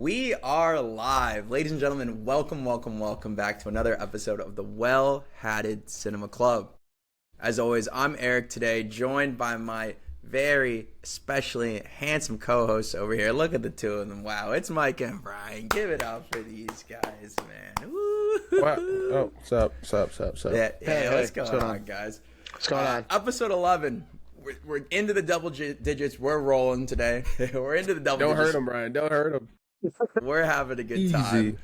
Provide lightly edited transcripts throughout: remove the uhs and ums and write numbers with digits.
We are live. Ladies and gentlemen, welcome back to another episode of the Well-Hatted Cinema Club. As always, I'm Eric today, joined by my very especially handsome co-hosts over here. Look at the two of them. Wow, it's Mike and Brian. Give it up for these guys, man. Woo. What? Oh, sup. Yeah, what's going on, guys? What's going on? Episode 11. We're into the double digits. We're rolling today. We're into the double Don't digits. hurt him, Brian. Don't hurt him. We're having a good Easy. time.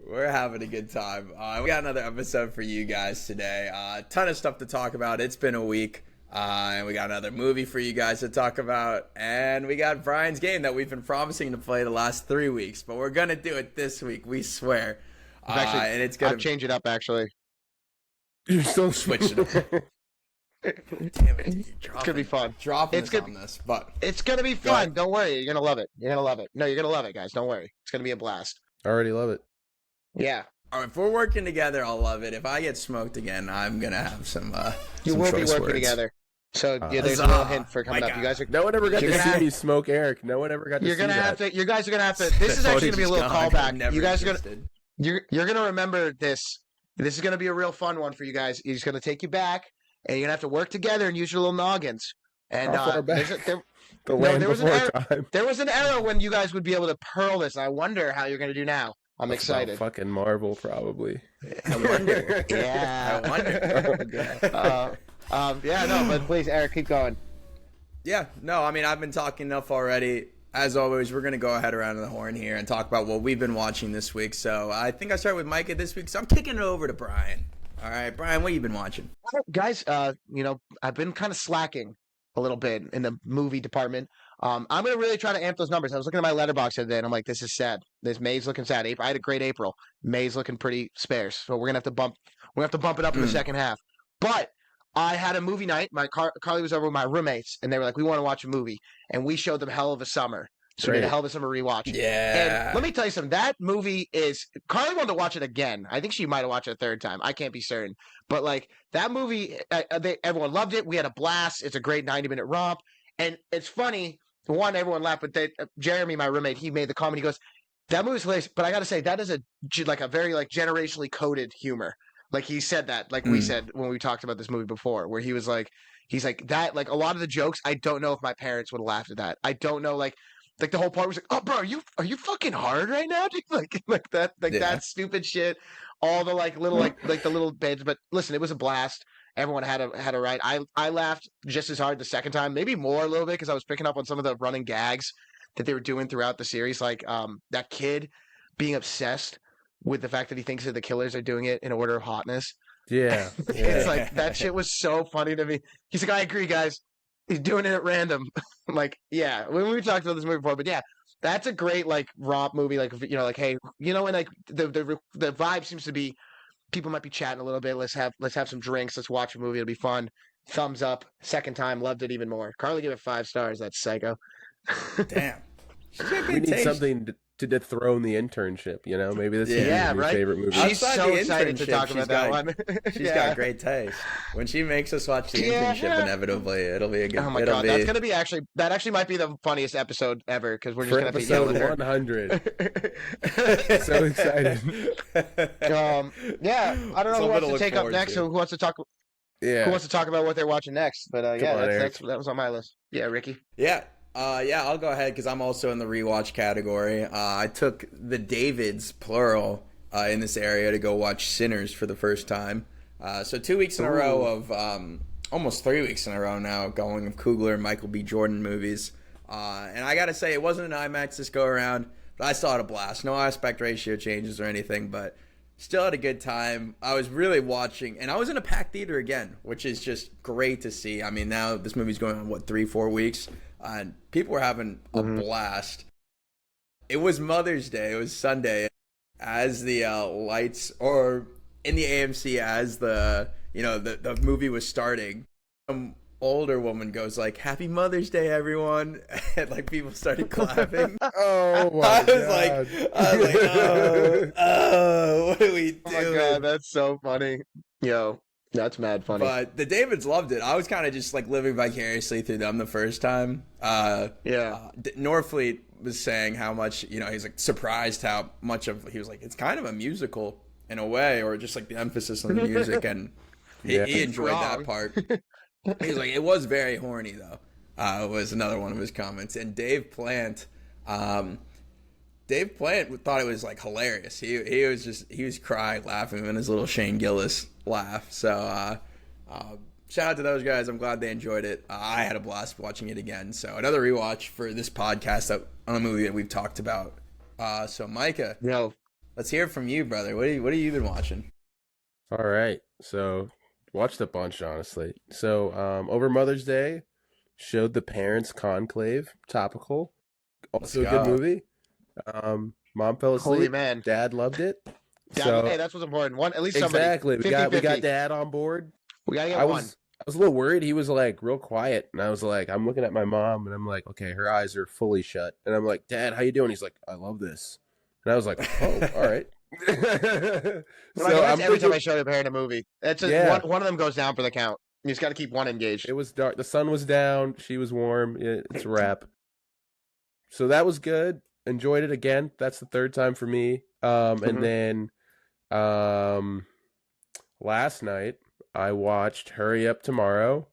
We got another episode for you guys today. Ton of stuff to talk about. It's been a week. And we got another movie for you guys to talk about. And we got Brian's game that we've been promising to play the last 3 weeks. But we're going to do it this week. We swear. And it's going I'll change it up, actually. You're so switch it up. Damn it. It's It's gonna be fun. Dropping It's this gonna on this. But It's gonna be Go ahead. fun. Don't worry. You're gonna love it. You're gonna love it. No, you're gonna love it, guys. Don't worry. It's gonna be a blast. I already love it. Yeah. all right, if we're working together, I'll love it. If I get smoked again, I'm going to have some You some will be choice working words. together. So yeah, there's a Huzzah. little hint for coming My up. You God. guys are. No one ever got You're to gonna see have- me smoke Eric. No one ever got to You're see gonna that. have to. You guys are gonna have to. This is actually gonna be a little Footage is gone. callback. Never You guys are gonna. existed. You're gonna remember this. This is gonna be a real fun one for you guys. He's gonna take you back, and you're gonna have to work together and use your little noggins. And How far back? The No, land there was an before error. time. there was an era when you guys would be able to pearl this. I wonder how you're gonna do now. I'm That's excited. about fucking Marvel, probably. I wonder. Yeah. I wonder. Yeah, no, but please, Eric, keep going. Yeah, no, I mean, I've been talking enough already. As always, we're going to go ahead around the horn here and talk about what we've been watching this week. So I think I start with Micah this week, so I'm kicking it over to Brian. All right, Brian, what you been watching? Guys, I've been kind of slacking a little bit in the movie department. I'm going to really try to amp those numbers. I was looking at my letterbox the other day, and I'm like, this is sad. This May's looking sad. I had a great April. May's looking pretty sparse. So we're going to have to bump it up in the second half. But I had a movie night. Carly was over with my roommates, and they were like, we want to watch a movie. And we showed them Hell of a Summer. So we did a Great. Hell of a Summer rewatch. Yeah. And let me tell you something. That movie is Carly wanted to watch it again. I think she might have watched it a third time. I can't be certain. But like that movie, everyone loved it. We had a blast. It's a great 90-minute romp. And it's funny. One, everyone laughed, but Jeremy, my roommate, he made the comment. He goes, "That movie's hilarious." But I got to say, that is a very like generationally coded humor. Like he said that, like we said when we talked about this movie before, where he's like that. Like a lot of the jokes, I don't know if my parents would have laughed at that. I don't know, like the whole part was like, "Oh, bro, are you fucking hard right now?" Dude? Like that, Yeah. that stupid shit. All the like little like the little bits. But listen, it was a blast. Everyone had a right. I laughed just as hard the second time, maybe more a little bit because I was picking up on some of the running gags that they were doing throughout the series, like that kid being obsessed with the fact that he thinks that the killers are doing it in order of hotness. Yeah. It's like that shit was so funny to me. He's like, I agree, guys. He's doing it at random. I'm like, yeah. When we talked about this movie before, but yeah, that's a great like romp movie. Like like hey, and like the vibe seems to be people might be chatting a little bit. Let's have some drinks. Let's watch a movie. It'll be fun. Thumbs up. Second time, loved it even more. Carly gave it 5 stars. That's psycho. Damn. We need something to dethrone the internship, Maybe this is Yeah, your right? favorite movie. She's Outside so the excited to internship, talk she's about that got- one. She's Yeah. got great taste. When she makes us watch the Yeah. internship, inevitably, it'll be a good. Oh my it'll god, be, that's gonna be that actually might be the funniest episode ever because we're just For gonna have to yell episode at 100. her. So excited. Yeah, I don't know who Something wants to to look take up forward next. to. Who wants to talk? Who Yeah. wants to talk about what they're watching next? But yeah, on, Eric. that was on my list. Yeah, Ricky. Yeah. I'll go ahead because I'm also in the rewatch category. I took the Davids, plural, in this area to go watch Sinners for the first time. So 2 weeks in a row of, almost 3 weeks in a row now, going of Coogler and Michael B. Jordan movies. And I got to say, it wasn't an IMAX this go around, but I still had a blast. No aspect ratio changes or anything, but still had a good time. I was really watching, and I was in a packed theater again, which is just great to see. I mean, now this movie's going on, 3-4 weeks? And people were having a blast. It was Mother's Day. It was Sunday. As the lights, or in the AMC, as the movie was starting, some older woman goes like, "Happy Mother's Day, everyone!" And like people started clapping. Oh my I was god. like, oh, what do we do? Oh my god, that's so funny. Yo, That's mad funny. But the Davids loved it. I was kind of just like living vicariously through them the first time. Norfleet was saying how much, he's like surprised how much he was like, it's kind of a musical in a way, or just like the emphasis on the music. And he enjoyed that part. He's like, it was very horny though, was another one of his comments. And Dave Plant thought it was like hilarious. He was crying, laughing in his little Shane Gillis laugh. So shout out to those guys. I'm glad they enjoyed it. I had a blast watching it again. So another rewatch for this podcast on a movie that we've talked about. So Micah, let's hear from you, brother. What have you been watching? All right, so watched a bunch, honestly. So over Mother's Day, showed The Parents Conclave, topical. Also a good movie. Mom fell asleep. Holy man. Dad loved it. Hey, that's what's important. One, at least somebody. Exactly. 50-50. We got Dad on board. We gotta get one. I was a little worried. He was like real quiet, and I was like, I'm looking at my mom, and I'm like, okay, her eyes are fully shut, and I'm like, Dad, how you doing? He's like, I love this, and I was like, oh, all right. So every time I show a parent a movie, that's just one of them goes down for the count. You just got to keep one engaged. It was dark. The sun was down. She was warm. It's a wrap. So that was good. Enjoyed it again. That's the third time for me. And then last night I watched Hurry Up Tomorrow.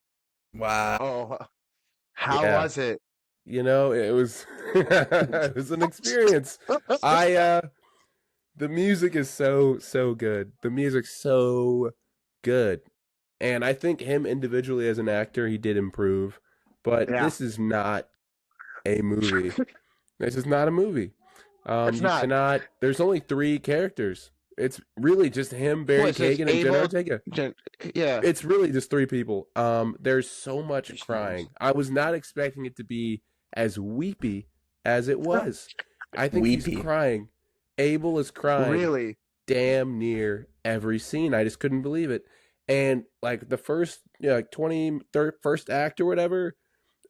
Wow. Oh, how was it? It was it was an experience. The music is so good. The music's so good. And I think him individually as an actor, he did improve. But this is not a movie. This is not a movie. It's not. There's only 3 characters. It's really just him, Barry Keoghan, and Jenna Ortega. It's really just 3 people. There's so much crying. I was not expecting it to be as weepy as it was. I think he's crying. Abel is crying. Really? Damn near every scene. I just couldn't believe it. And like the first, first act or whatever,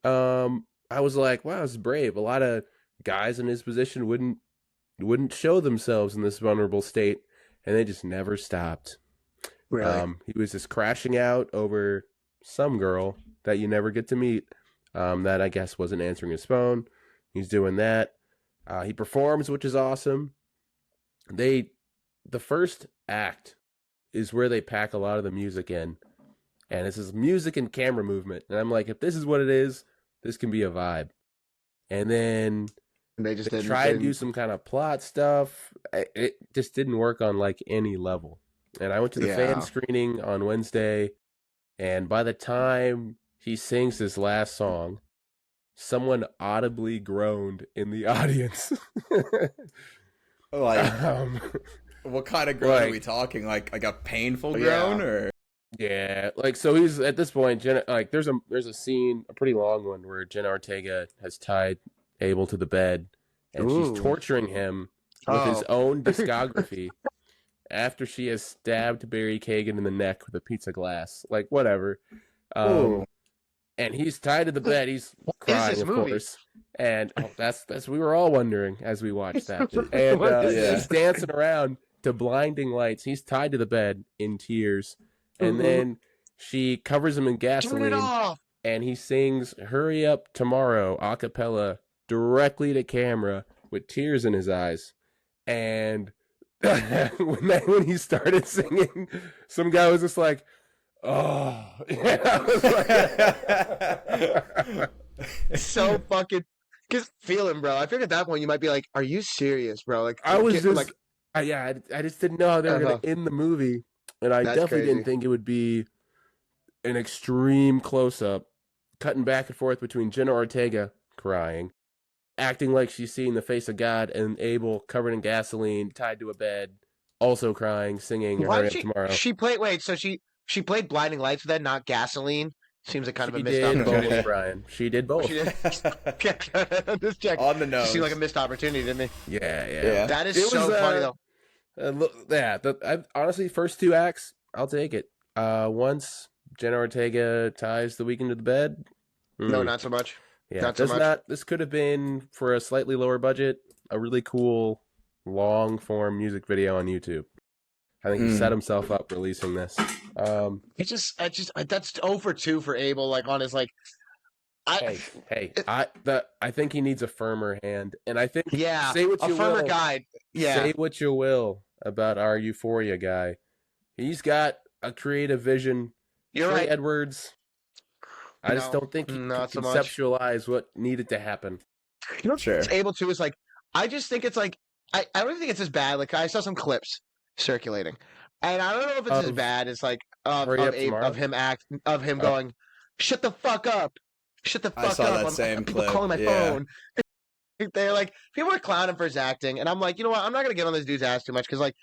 I was like, wow, this is brave. A lot of guys in his position wouldn't show themselves in this vulnerable state, and they just never stopped. Really? He was just crashing out over some girl that you never get to meet, that I guess wasn't answering his phone. He's doing that. He performs, which is awesome. The first act is where they pack a lot of the music in, and this is music and camera movement. And I'm like, if this is what it is, this can be a vibe. And then they try to do some kind of plot stuff. It just didn't work on like any level. And I went to the fan screening on Wednesday, and by the time he sings his last song, someone audibly groaned in the audience. What kind of groan are we talking? Like a painful groan, or? Yeah, so he's at this point. There's a scene, a pretty long one, where Jenna Ortega has tied Abel to the bed, and she's torturing him with his own discography after she has stabbed Barry Keoghan in the neck with a pizza glass. Like whatever. And he's tied to the bed. He's crying, of course. And that's we were all wondering as we watched that. And he's dancing around to blinding lights. He's tied to the bed in tears. And then she covers him in gasoline. And he sings "Hurry Up Tomorrow" a cappella directly to camera with tears in his eyes. And when he started singing, some guy was just like, oh, so fucking just feeling, bro. I figured at that point you might be like, "Are you serious, bro?" Like I was just like, I just didn't know how they were gonna end the movie, and I definitely didn't think it would be an extreme close up, cutting back and forth between Jenna Ortega crying, acting like she's seeing the face of God, and Abel covered in gasoline, tied to a bed, also crying, singing "Hurry Up Tomorrow." She played Blinding Lights with that, not Gasoline. Seems like kind of a missed opportunity. Both, Brian. She did both. Just check. On the nose. She seemed like a missed opportunity, didn't it? Yeah. That is so funny, though. Honestly, first 2 acts, I'll take it. Once Jenna Ortega ties The Weeknd to the bed. No, not so much. Yeah, this could have been, for a slightly lower budget, a really cool, long-form music video on YouTube. I think he set himself up releasing this. That's 0 for 2 for Abel. Like on his like, I think he needs a firmer hand, and I think say what you a firmer will, guide. Yeah, say what you will about our Euphoria guy. He's got a creative vision. You're Trey right, Edwards. I just don't think he can conceptualize what needed to happen. You know, it's able to is like, I just think it's like, I don't even think it's as bad. Like I saw some clips circulating, and I don't know if it's as bad as like of him going, shut the fuck up, shut the fuck up. I saw that same people clip. calling my phone. They're like, people are clowning for his acting, and I'm like, you know what? I'm not gonna get on this dude's ass too much because like,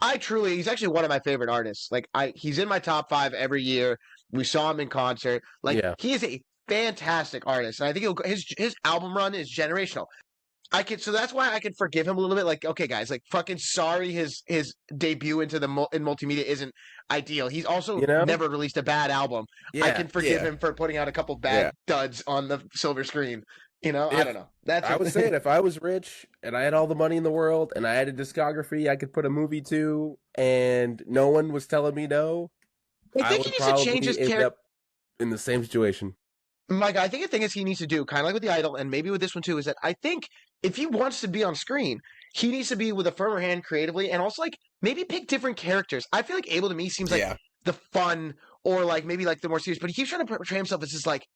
he's actually one of my favorite artists. Like he's in my top 5 every year. We saw him in concert. Like he is a fantastic artist, and I think his album run is generational. So that's why I can forgive him a little bit. Like, okay, guys, like fucking sorry, his debut in multimedia isn't ideal. He's also never released a bad album. I can forgive him for putting out a couple bad duds on the silver screen. I don't know. I was saying, if I was rich and I had all the money in the world and I had a discography I could put a movie to, and no one was telling me no, I would probably end up in the same situation. Mike, I think the thing is he needs to do, kind of like with The Idol, and maybe with this one too, is that I think if he wants to be on screen, he needs to be with a firmer hand creatively, and also like maybe pick different characters. I feel like Abel to me seems like the fun, or like maybe like the more serious, but he keeps trying to portray himself as this like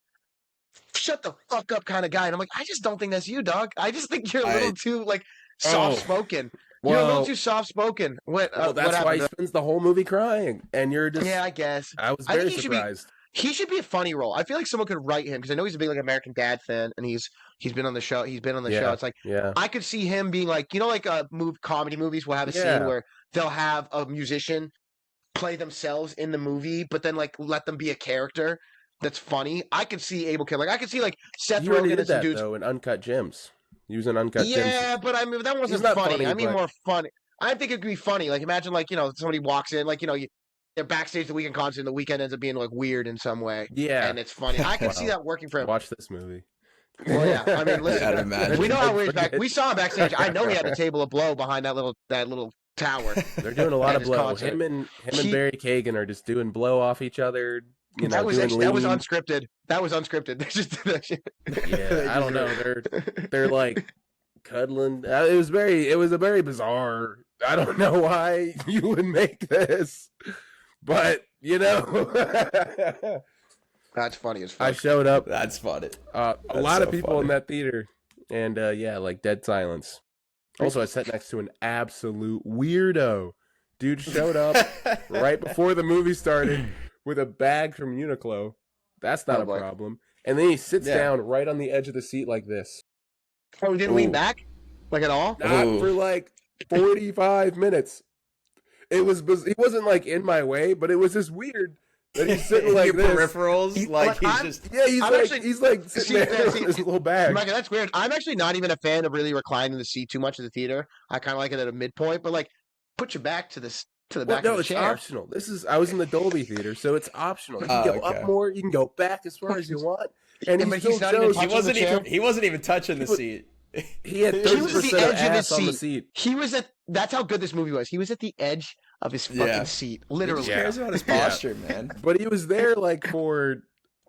shut the fuck up kind of guy, and I'm like, I just don't think that's you, dog. I just think you're a little too like soft spoken. You're a little too soft spoken. That's why he spends the whole movie crying, and you're just I guess I was very surprised. He should be a funny role. I feel like someone could write him because I know he's a big like American Dad fan, and he's been on the show. He's been on the show. It's like I could see him being like, like comedy movies will have a scene where they'll have a musician play themselves in the movie, but then like let them be a character that's funny. I could see Abel Kid. Like I could see like Seth Rogen and some dudes though in Uncut Gems. Using Uncut Gems. Yeah, but I mean that wasn't funny. I mean more funny. I think it could be funny. Like imagine like somebody walks in like they're backstage the weekend concert, and the weekend ends up being like weird in some way. Yeah, and it's funny. I can see that working for him. Watch this movie. Well, yeah. I mean, listen, we know how weird back. We saw him backstage. I know he had a table of blow behind that little tower. They're doing a lot of blow. Him and Barry Kagan are just doing blow off each other. That was unscripted. That was unscripted. They just did that shit. Yeah, I don't know. They're like cuddling. It was a very bizarre. I don't know why you would make this. But that's funny as fuck. I showed up. That's funny. A lot of people in that theater, and like dead silence. Also, I sat next to an absolute weirdo. Dude showed up right before the movie started with a bag from Uniqlo. That's not a problem. And then he sits down right on the edge of the seat like this. Oh, he didn't lean back, like at all. Not for like 45 minutes. He wasn't like in my way, but it was just weird that he's sitting like this. Peripherals, he's like sitting there with his little bag. Mike, that's weird. I'm actually not even a fan of really reclining the seat too much in the theater. I kind of like it at a midpoint, but like put your back to the back of the chair. No, it's optional. I was in the Dolby theater, so it's optional. You can go up more, you can go back as far as you want. And he wasn't even touching the seat. He had 30% of ass on the seat. That's how good this movie was. He was at the edge of his fucking seat, literally. He cares about his posture, man. But he was there like for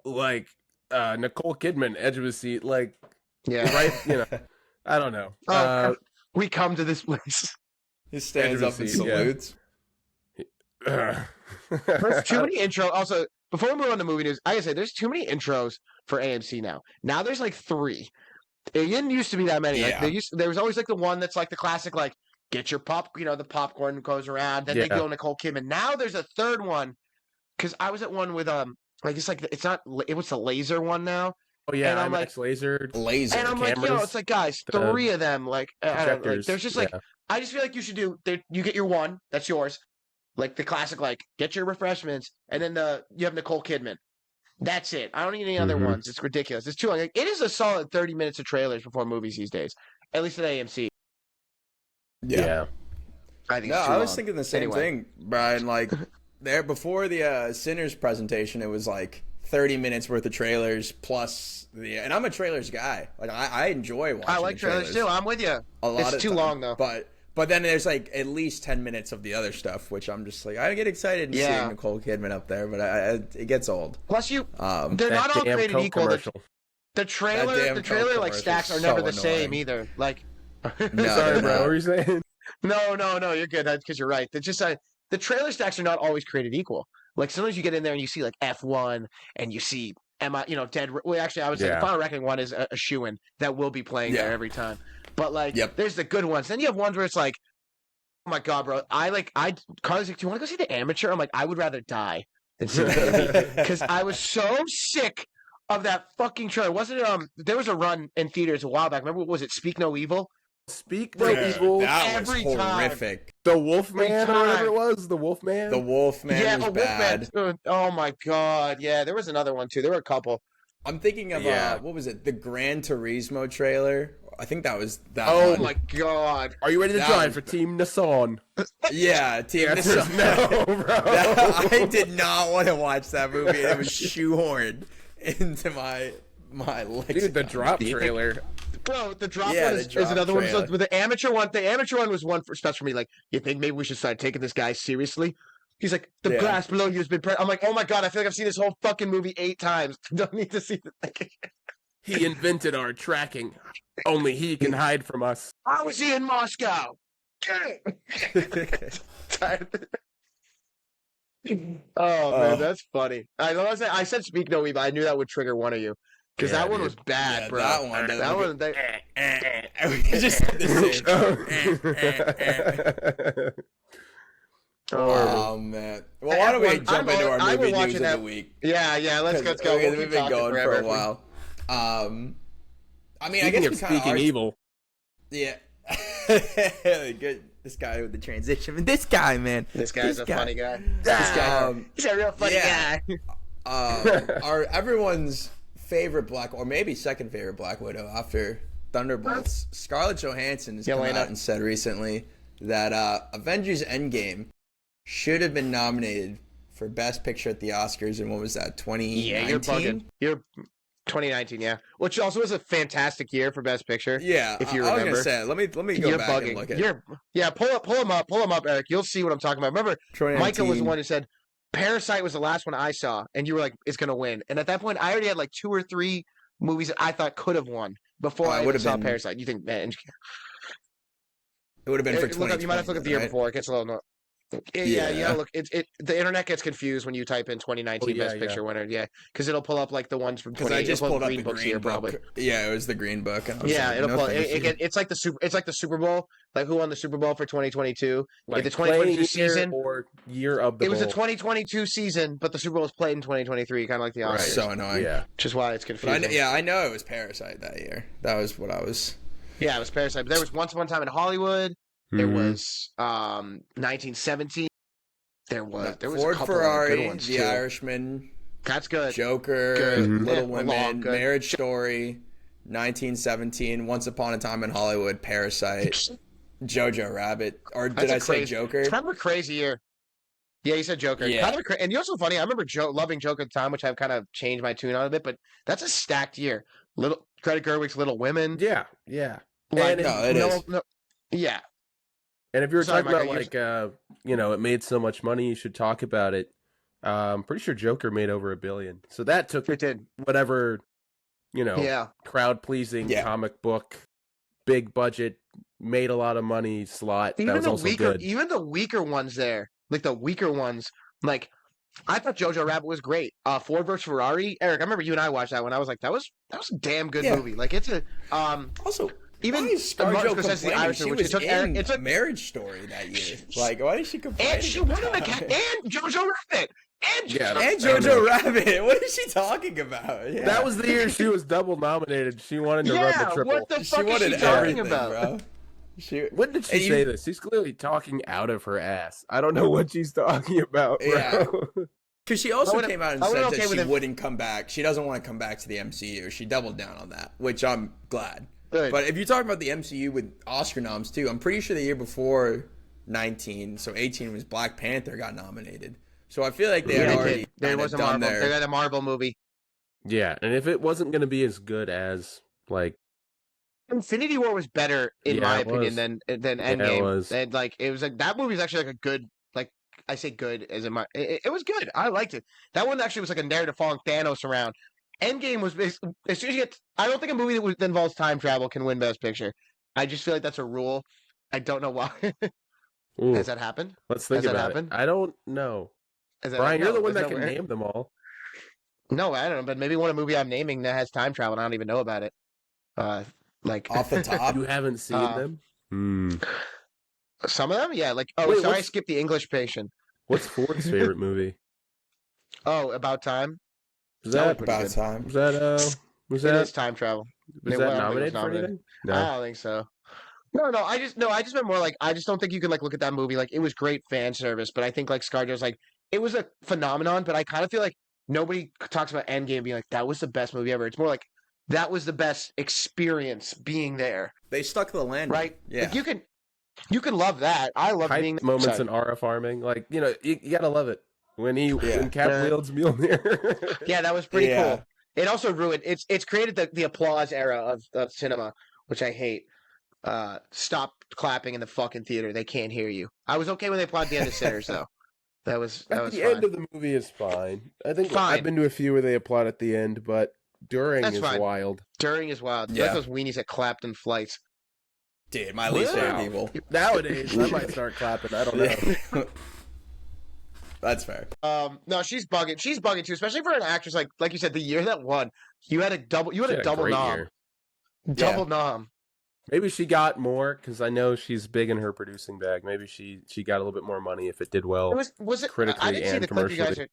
like Nicole Kidman, edge of his seat, like right. I don't know. We come to this place. He stands up and salutes. There's too many intros. Also, before we move on to movie news, I gotta say there's too many intros for AMC now. Now there's like 3. It didn't used to be that many. Yeah. Like there was always like the one that's like the classic, like get your the popcorn goes around. Then they go Nicole Kidman. Now there's a third one because I was at one with it was the laser one now. Oh yeah, and I'm like laser, and I'm cameras, like, it's like guys, 3 of them. Like, there's just like I just feel like you should do. You get your one, that's yours. Like the classic, like get your refreshments, and then you have Nicole Kidman. That's it. I don't need any other ones. It's ridiculous. It's too long. Like, it is a solid 30 minutes of trailers before movies these days, at least at AMC. Yeah. I think. I was thinking the same thing, Brian. Like there before the Sinners presentation, it was like 30 minutes worth of trailers plus and I'm a trailers guy. Like I enjoy watching. I like trailers too. I'm with you. It's too long though. But But then there's like at least 10 minutes of the other stuff, which I'm just like, I get excited seeing Nicole Kidman up there, but it gets old. Plus, they're not all created equal. The trailer like stacks are never the same either. Like, no, sorry, bro. What were you saying? No, you're good. Because you're right. It's just the trailer stacks are not always created equal. Like sometimes you get in there and you see like F1 and you see Dead. Well, actually, I would say the Final Reckoning one is a shoo-in that will be playing there every time. But like, there's the good ones. Then you have ones where it's like, oh my god, bro. Carly's like, do you want to go see The Amateur? I'm like, I would rather die than see that movie because I was so sick of that fucking trailer. Wasn't it? There was a run in theaters a while back. Remember, what was it? Speak No Evil. Speak No Evil. That was horrific. The Wolfman, or whatever it was. The Wolfman. The Wolfman was bad. Oh my god. Yeah, there was another one too. There were a couple. I'm thinking of what was it? The Gran Turismo trailer. I think that was that. Oh one. my god! Are you ready to drive for Team Nissan? Yeah, Team Nissan. No, bro. I did not want to watch that movie. It was shoehorned into my lexicon. Dude, the drop trailer. Bro, the drop one is another one. So, but the amateur one was one for special for me. Like, you think maybe we should start taking this guy seriously? He's like, the grass below you has been. I'm like, oh my god! I feel like I've seen this whole fucking movie 8 times. Don't need to see the thing. He invented our tracking. Only he can hide from us. How was he in Moscow? Oh man, that's funny. I said Speak No Evil. I knew that would trigger one of you because that one was bad, bro. That one. We just Oh man. Well, why don't we jump into our movie news of the week? Yeah. Let's go. We've been going for a while. I mean, I guess we kind of Speaking Evil. Yeah. Good. This guy with the transition. This guy, man. This guy's a funny guy. This guy. He's a real funny guy. Our everyone's favorite or maybe second favorite Black Widow after Thunderbolts, Scarlett Johansson has come out and said recently that Avengers Endgame should have been nominated for Best Picture at the Oscars in what was that, 2019? Yeah, you're bugging. You're 2019, yeah. Which also was a fantastic year for Best Picture. Yeah, if you remember. I was gonna say, let me go back and look at. Pull him up, Eric. You'll see what I'm talking about. Remember, Michael was the one who said Parasite was the last one I saw, and you were like, "It's gonna win." And at that point, I already had like 2 or 3 movies that I thought could have won before I saw Parasite. You think, man? It would have been for 2020. You might have to look at the year before. It gets a little. Yeah. Look, the internet gets confused when you type in 2019 Best Picture winner. Yeah, because it'll pull up like the ones from 20. I just pulled up Green the Book Green here, Book. probably. Yeah, it was the Green Book. It'll pull. It's like the Super Bowl. Like who won the Super Bowl for 2022? Like the 2022 season or year of the. It was the 2022 season, but the Super Bowl was played in 2023, kind of like the Oscars. Right. So annoying. Yeah, which is why it's confusing. I know it was Parasite that year. That was what I was. Yeah, it was Parasite. But there was Once Upon a Time in Hollywood. There was 1917. There was Ford, a couple Ferrari, of good ones The too. Irishman. That's good. Joker, Little Women, Marriage Story, 1917, Once Upon a Time in Hollywood, Parasite, Jojo Rabbit. Or did I say Joker? It's kind of a crazy year. Yeah, you said Joker. Yeah. And you're also funny. I remember loving Joker at the time, which I've kind of changed my tune on a bit. But that's a stacked year. Greta Gerwig's Little Women. Yeah. Like, it is. Yeah. And if you were talking about like, it made so much money, you should talk about it. I'm pretty sure Joker made over $1 billion. So that took whatever, crowd pleasing comic book, big budget, made a lot of money slot. Even that was also good. Even the weaker ones there, like the weaker ones, like I thought Jojo Rabbit was great. Ford vs Ferrari, Eric. I remember you and I watched that one. I was like, that was a damn good movie. Like it's a also. Even Martin Scorsese, the Irishman, which took it's a Marriage Story that year. Like, why did she complain? And she won and Jojo Rabbit. And Jojo Rabbit. What is she talking about? Yeah. That was the year she was double nominated. She wanted to run the triple. What the fuck is she talking about? Bro. When did she say this? She's clearly talking out of her ass. I don't know what she's talking about, bro. Yeah. Because she also came out and said that she wouldn't come back. She doesn't want to come back to the MCU. She doubled down on that, which I'm glad. Good. But if you're talking about the MCU with Oscar noms too, I'm pretty sure the year before 19, so 18 was Black Panther got nominated. So I feel like they had already there was a Marvel. They got a Marvel movie. Yeah, and if it wasn't going to be as good as like Infinity War was better in Yeah, my it opinion was. than Yeah, it Endgame. was. And like it was like that movie was actually like a good like I say good as in my it was good. I liked it. That one actually was like a narrative following Thanos around. Endgame was as soon as you get I don't think a movie that involves time travel can win Best Picture. I just feel like that's a rule. I don't know why. Ooh, Has that happened? let's think Has that about happened? it. I don't know. Has that Brian, you're the no, one there's that can nowhere. name them all. No, I don't know, but maybe one a movie I'm naming that has time travel and I don't even know about it. Uh like Off the top, You haven't seen Uh, them? Hmm. some of them? Yeah, like oh Wait, sorry, I what's skipped the English patient. what's Ford's favorite movie? Oh, About Time. Was That was that pretty about good. time. was that was It is that time travel. was It, that well, I don't think it was nominated for nominated. anything? I No. don't think so. No, I just meant more like I just don't think you can like look at that movie like it was great fan service, but I think like ScarJo's like it was a phenomenon, but I kind of feel like nobody talks about Endgame being like that was the best movie ever. It's more like that was the best experience being there, They stuck the landing. right? Yeah. Like you can love that. I love Hype being moments sorry. in Aura farming, like you gotta love it when Cap Yeah. wields Mjolnir. Yeah, that was pretty Yeah. cool. It also ruined it's created the applause era of cinema, which I hate. Stop clapping in the fucking theater. They can't hear you. I was okay when they applauded the end of Sinners though. That was At the fine. end of the movie is fine. I think Fine. I've been to a few where they applaud at the end, but during That's is fine. wild. During is wild. Yeah. Like those weenies that clapped in flights. Dude, my least favorite Wow. people. Nowadays, I might start clapping. I don't know. Yeah. That's fair. No, she's bugging. She's bugging too, especially for an actress like you said, the year that won. You had a double. You had She a had double great nom. year. Double nom. Maybe she got more because I know she's big in her producing bag. Maybe she got a little bit more money if it did well. Was it? critically I didn't see and the clip you guys commercially. are.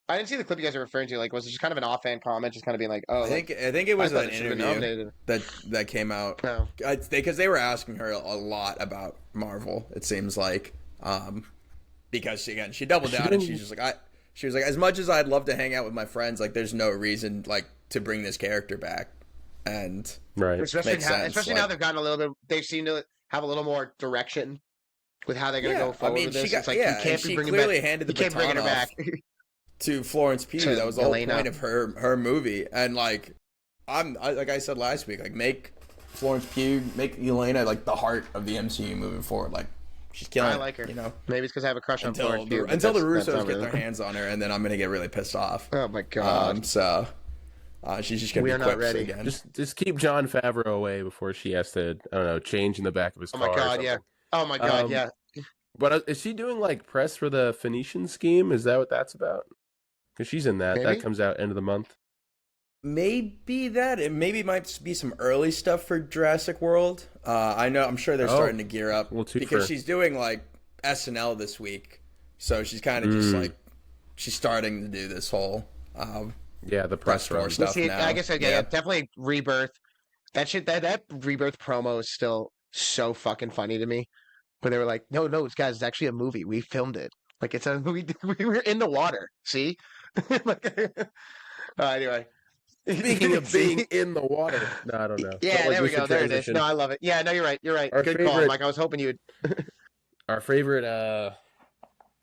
I didn't see the clip you guys are referring to. Like, was it just kind of an offhand comment, just kind of being like, "Oh, I think it was thought an it should have been interview nominated." that came out No. because they were asking her a lot about Marvel. It seems like because she doubled She down and didn't- she's just like she was like, as much as I'd love to hang out with my friends, like there's no reason like to bring this character back. And Right. Especially Makes sense, especially now like- they've gotten a little bit. They seem to have a little more direction with how they're going to Yeah, go forward I mean, with she this. got It's like yeah, you and can't be she bringing clearly back. handed the You can't bring her baton off back. to Florence Pugh. To That was the whole Elena. point of her movie. And like like I said last week, like make Florence Pugh, make Elena like the heart of the MCU moving forward. Like she's killing I it, like her. you know. Maybe it's because I have a crush on Until Florence the, Pugh, but until the that's Russos not get really- their hands on her, and then I'm gonna get really pissed off. Oh my god. So she's just gonna We be are not quips ready. again. Just keep John Favreau away before she has to, I don't know, change in the back of his Oh car. my or god. Yeah. something. Oh my god. Um, Yeah. But is she doing like press for the Phoenician scheme? Is that what that's about? Because she's in that. Maybe. That comes out end of the month. Maybe that it maybe might be some early stuff for Jurassic World. I'm sure they're Oh, starting to gear up well, because twofer. she's doing like SNL this week, so she's kind of just like she's starting to do this whole Yeah, the press tour run. stuff See, now. I guess yeah, definitely Rebirth. That shit, that Rebirth promo is still so fucking funny to me. Where they were like, no, guys, it's actually a movie. We filmed it. Like it's a movie. We were in the water. See. Like, anyway. Speaking of being See? in the water, no, I don't know. Yeah, Felt like there we should go. There it is. transition. No, I love it. Yeah, no, you're right. You're right. Our Good call, favorite- Mike. I was hoping you'd. Our favorite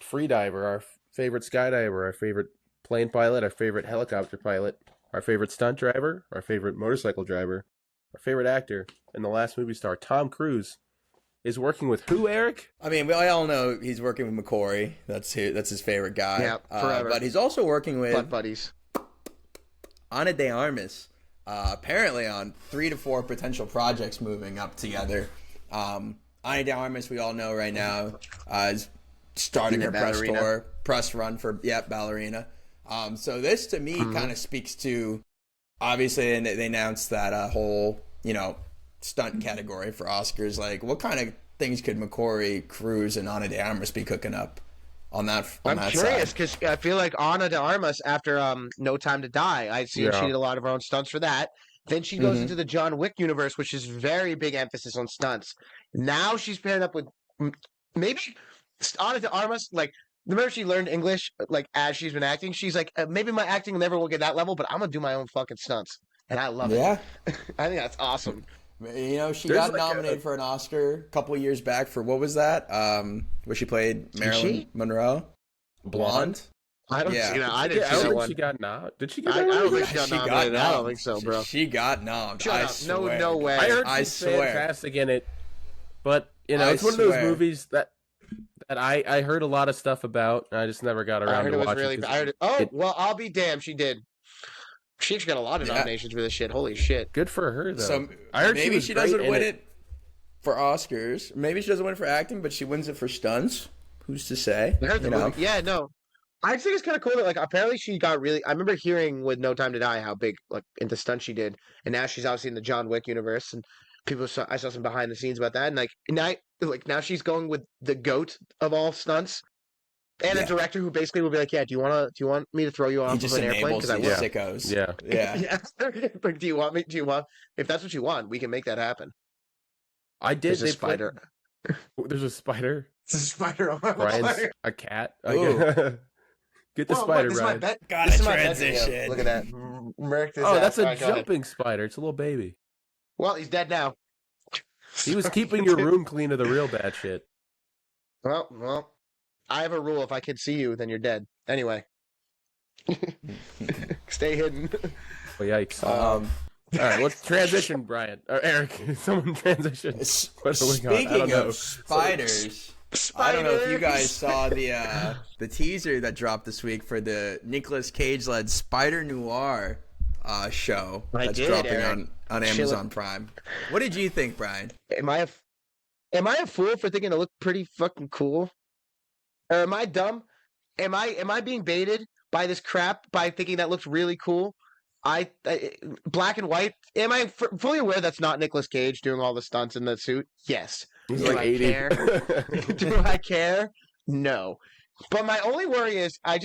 free diver, our favorite skydiver, our favorite plane pilot, our favorite helicopter pilot, our favorite stunt driver, our favorite motorcycle driver, our favorite actor, and the last movie star, Tom Cruise, is working with who, Eric? I mean, we all know he's working with McCory. That's his favorite guy. Yeah, forever. But he's also working with Butt buddies. Ana de Armas, apparently on 3 to 4 potential projects moving up together. Ana de Armas, we all know right now, is starting her press run for Ballerina. So this to me kind of speaks to, obviously, they announced that whole stunt category for Oscars. Like, what kind of things could McCory, Cruise, and Ana de Armas be cooking up on that? I'm curious because I feel like Ana de Armas after No Time to Die, I see she did a lot of her own stunts for that. Then she goes into the John Wick universe, which is very big emphasis on stunts. Now she's paired up with maybe Ana de Armas. Like, remember she learned English like as she's been acting. She's like, maybe my acting never will get that level, but I'm gonna do my own fucking stunts, and I love it. Yeah. I think that's awesome. She There's got like nominated for an Oscar a couple of years back for what was that? Where she played Marilyn Monroe, Blonde. I don't. Yeah. You know, I I didn't see don't that think one. she got knocked. Did she get I don't nominated? think she got nominated. I don't think so, bro. She got nommed. Shut I up. swear. No way. I heard I she's swear. fantastic in it, but I it's one of those swear. movies that I heard a lot of stuff about, and I just never got I around heard to it was watching. really. 'cause I heard it. Oh it- well, I'll be damned. She did. She actually got a lot of Yeah. nominations for this shit. Holy shit. Good for her though. So I heard maybe she she was great doesn't in win it. it for Oscars. Maybe she doesn't win it for acting, but she wins it for stunts. Who's to say? I heard the You know? movie. Yeah, no. I just think it's kind of cool that, like, apparently she got really. I remember hearing with No Time to Die how big, like, into stunts she did, and now she's obviously in the John Wick universe, and I saw some behind the scenes about that, and now she's going with the goat of all stunts, and Yeah. a director who basically will be like, yeah, do you want me to throw you He off just of an airplane? enables Because I these will. sickos. Yeah. Yeah. Yeah. Like, do you want? If that's what you want, we can make that happen. I did. There's a they played- spider. There's a spider. There's a spider on my Brian's wall. a cat. Ooh. Get the Whoa, spider, this is my Brian. bed- Gotta this is my bedroom. transition. Look at that. Murked his Oh, ass. that's a Alright, go ahead. jumping spider. It's a little baby. Well, he's dead now. He was keeping your room clean of the real bad shit. Well, I have a rule: if I can see you, then you're dead. Anyway, stay hidden. Oh, yikes. Um, All right, let's transition, Brian. Or Eric, someone transition. s- What do we got? I don't speaking know. of spiders, I don't know if you guys saw the teaser that dropped this week for the Nicolas Cage led Spider Noir show I that's did, dropping Eric. on Amazon Prime. What did you think, Brian? Am I a fool for thinking it looked pretty fucking cool? Or am I dumb? Am I being baited by this crap by thinking that looks really cool? I black and white. Am I fully aware that's not Nicolas Cage doing all the stunts in the suit? Yes. He's Do like I 80. care? Do I care? No. But my only worry is I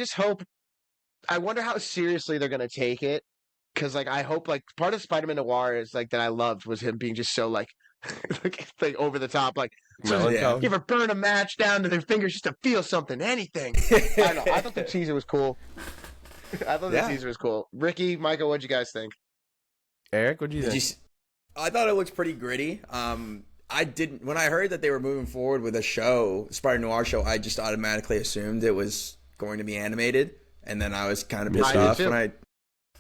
wonder how seriously they're gonna take it. Cause like I hope like part of Spider-Man Noir is like that I loved was him being just so like like over the top, like Melancholy. you ever burn a match down to their fingers just to feel something, anything. I know. I thought the teaser was cool. I thought the Yeah. teaser was cool. Ricky, Michael, what'd you guys think? Eric, what do you Did think? you s- I thought it looked pretty gritty. I didn't when I heard that they were moving forward with a show, Spider Noir show. I just automatically assumed it was going to be animated, and then I was kind of pissed I did off too.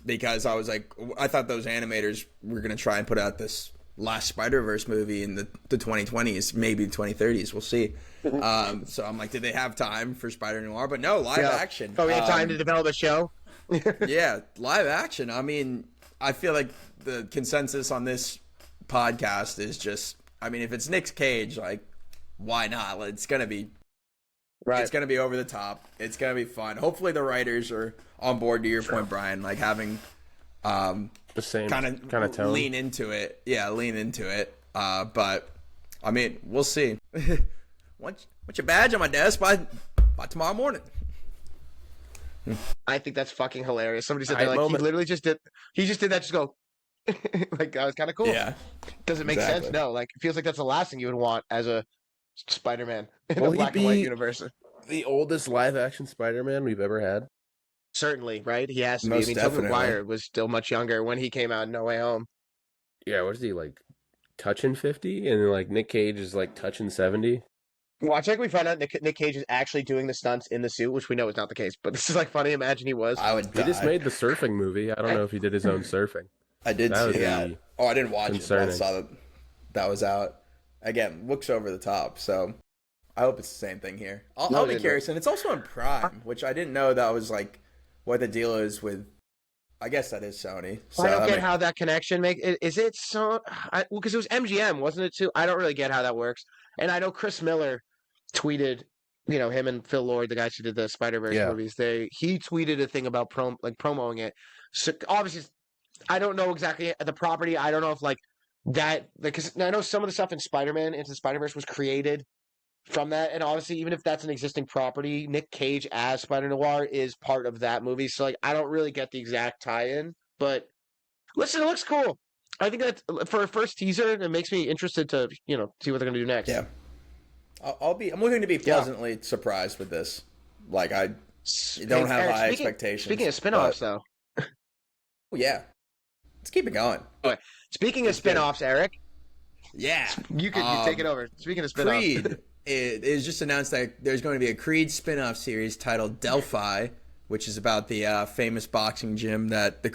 because I was like, I thought those animators were going to try and put out this last Spider-Verse movie in the 2020s, maybe 2030s. We'll see. So I'm like, did they have time for Spider Noir? But no, live action. Oh, we had time to develop a show. Yeah, live action. I mean, I feel like the consensus on this podcast is just, I mean, if it's Nick Cage, like, why not? Like, it's gonna be, Right. it's gonna be over the top. It's gonna be fun. Hopefully, the writers are on board. To your point, Brian, like having, The same kind of tone. lean into it. Yeah, lean into it. But I mean, we'll see. What's your badge on my desk by tomorrow morning? I think that's fucking hilarious. Somebody said Hype that, like moment. he literally just did that. Just go like that was kind of cool. Yeah. Does it make exactly. sense? No. Like it feels like that's the last thing you would want as a Spider-Man in Will a he black and white be- universe. The oldest live action Spider-Man we've ever had. Certainly, right? He has to Most be. I mean, Tobey definitely. Maguire was still much younger when he came out in No Way Home. Yeah, what is he like? Touching 50, and like Nick Cage is like touching 70. Well, I think we found out Nick Cage is actually doing the stunts in the suit, which we know is not the case. But this is like funny. Imagine he was. I would. He just die. made the surfing movie. I don't know if he did his own surfing. I did That would see that. be Oh, I didn't watch it. But I concerning. saw that was out. Again, looks over the top. So I hope it's the same thing here. I'll be they curious, and it's also on Prime, which I didn't know that was like what the deal is with. I guess that is Sony. So I don't that get makes- how that connection is it so because it was MGM, wasn't it too? I don't really get how that works. And I know Chris Miller tweeted, you know, him and Phil Lord, the guys who did the Spider-Verse Yeah. movies, he tweeted a thing about promoting it. So obviously, I don't know exactly the property. I don't know if like that because I know some of the stuff in Spider-Man Into the Spider-Verse was created from that, and obviously, even if that's an existing property, Nick Cage as Spider Noir is part of that movie. So, like, I don't really get the exact tie-in, but listen, it looks cool. I think that for a first teaser, it makes me interested to see what they're gonna do next. Yeah, I'm looking to be pleasantly surprised with this. Like I don't have Eric, high speaking- expectations. Speaking of spin-offs, though, Oh, yeah, let's keep it going. speaking of Let's do it. spin-offs, Eric, Yeah, you take it over. Speaking of spin-offs, Creed. It is just announced that there's going to be a Creed spin-off series titled Delphi, which is about the famous boxing gym that the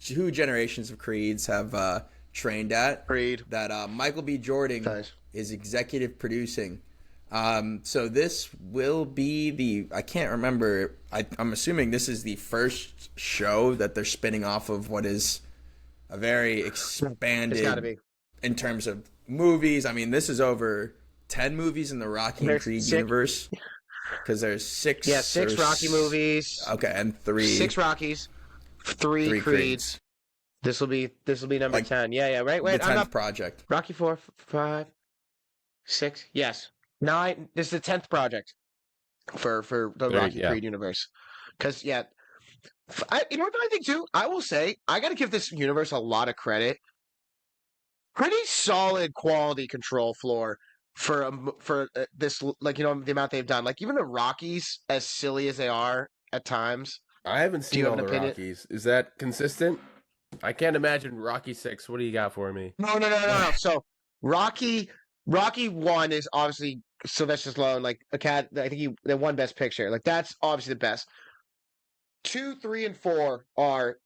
2 generations of Creeds have trained at. Creed. That Michael B. Jordan is executive producing. So this will be I can't remember. I'm assuming this is the first show that they're spinning off of what is a very expanded. It's gotta be. In terms of movies. I mean, this is over 10 movies in the Rocky and Creed universe. Because there's 6. Yeah, 6 Rocky movies. Okay, and 3. 6 Rockies, 3 Creeds. This will be number 10. Yeah, right. Wait, the 10th project. Rocky 4, 5, 6. Yes, 9. This is the 10th project for the Rocky Creed universe. Because you know what I think too. I will say I got to give this universe a lot of credit. Pretty solid quality control floor for this, like, you know, the amount they've done. Like, even the Rockies, as silly as they are at times. I haven't seen all the Rockies. Is that consistent? I can't imagine Rocky 6. What do you got for me? No. So Rocky 1 is obviously Sylvester Stallone, like a cat. I think they won Best Picture. Like, that's obviously the best. 2, 3, and 4 are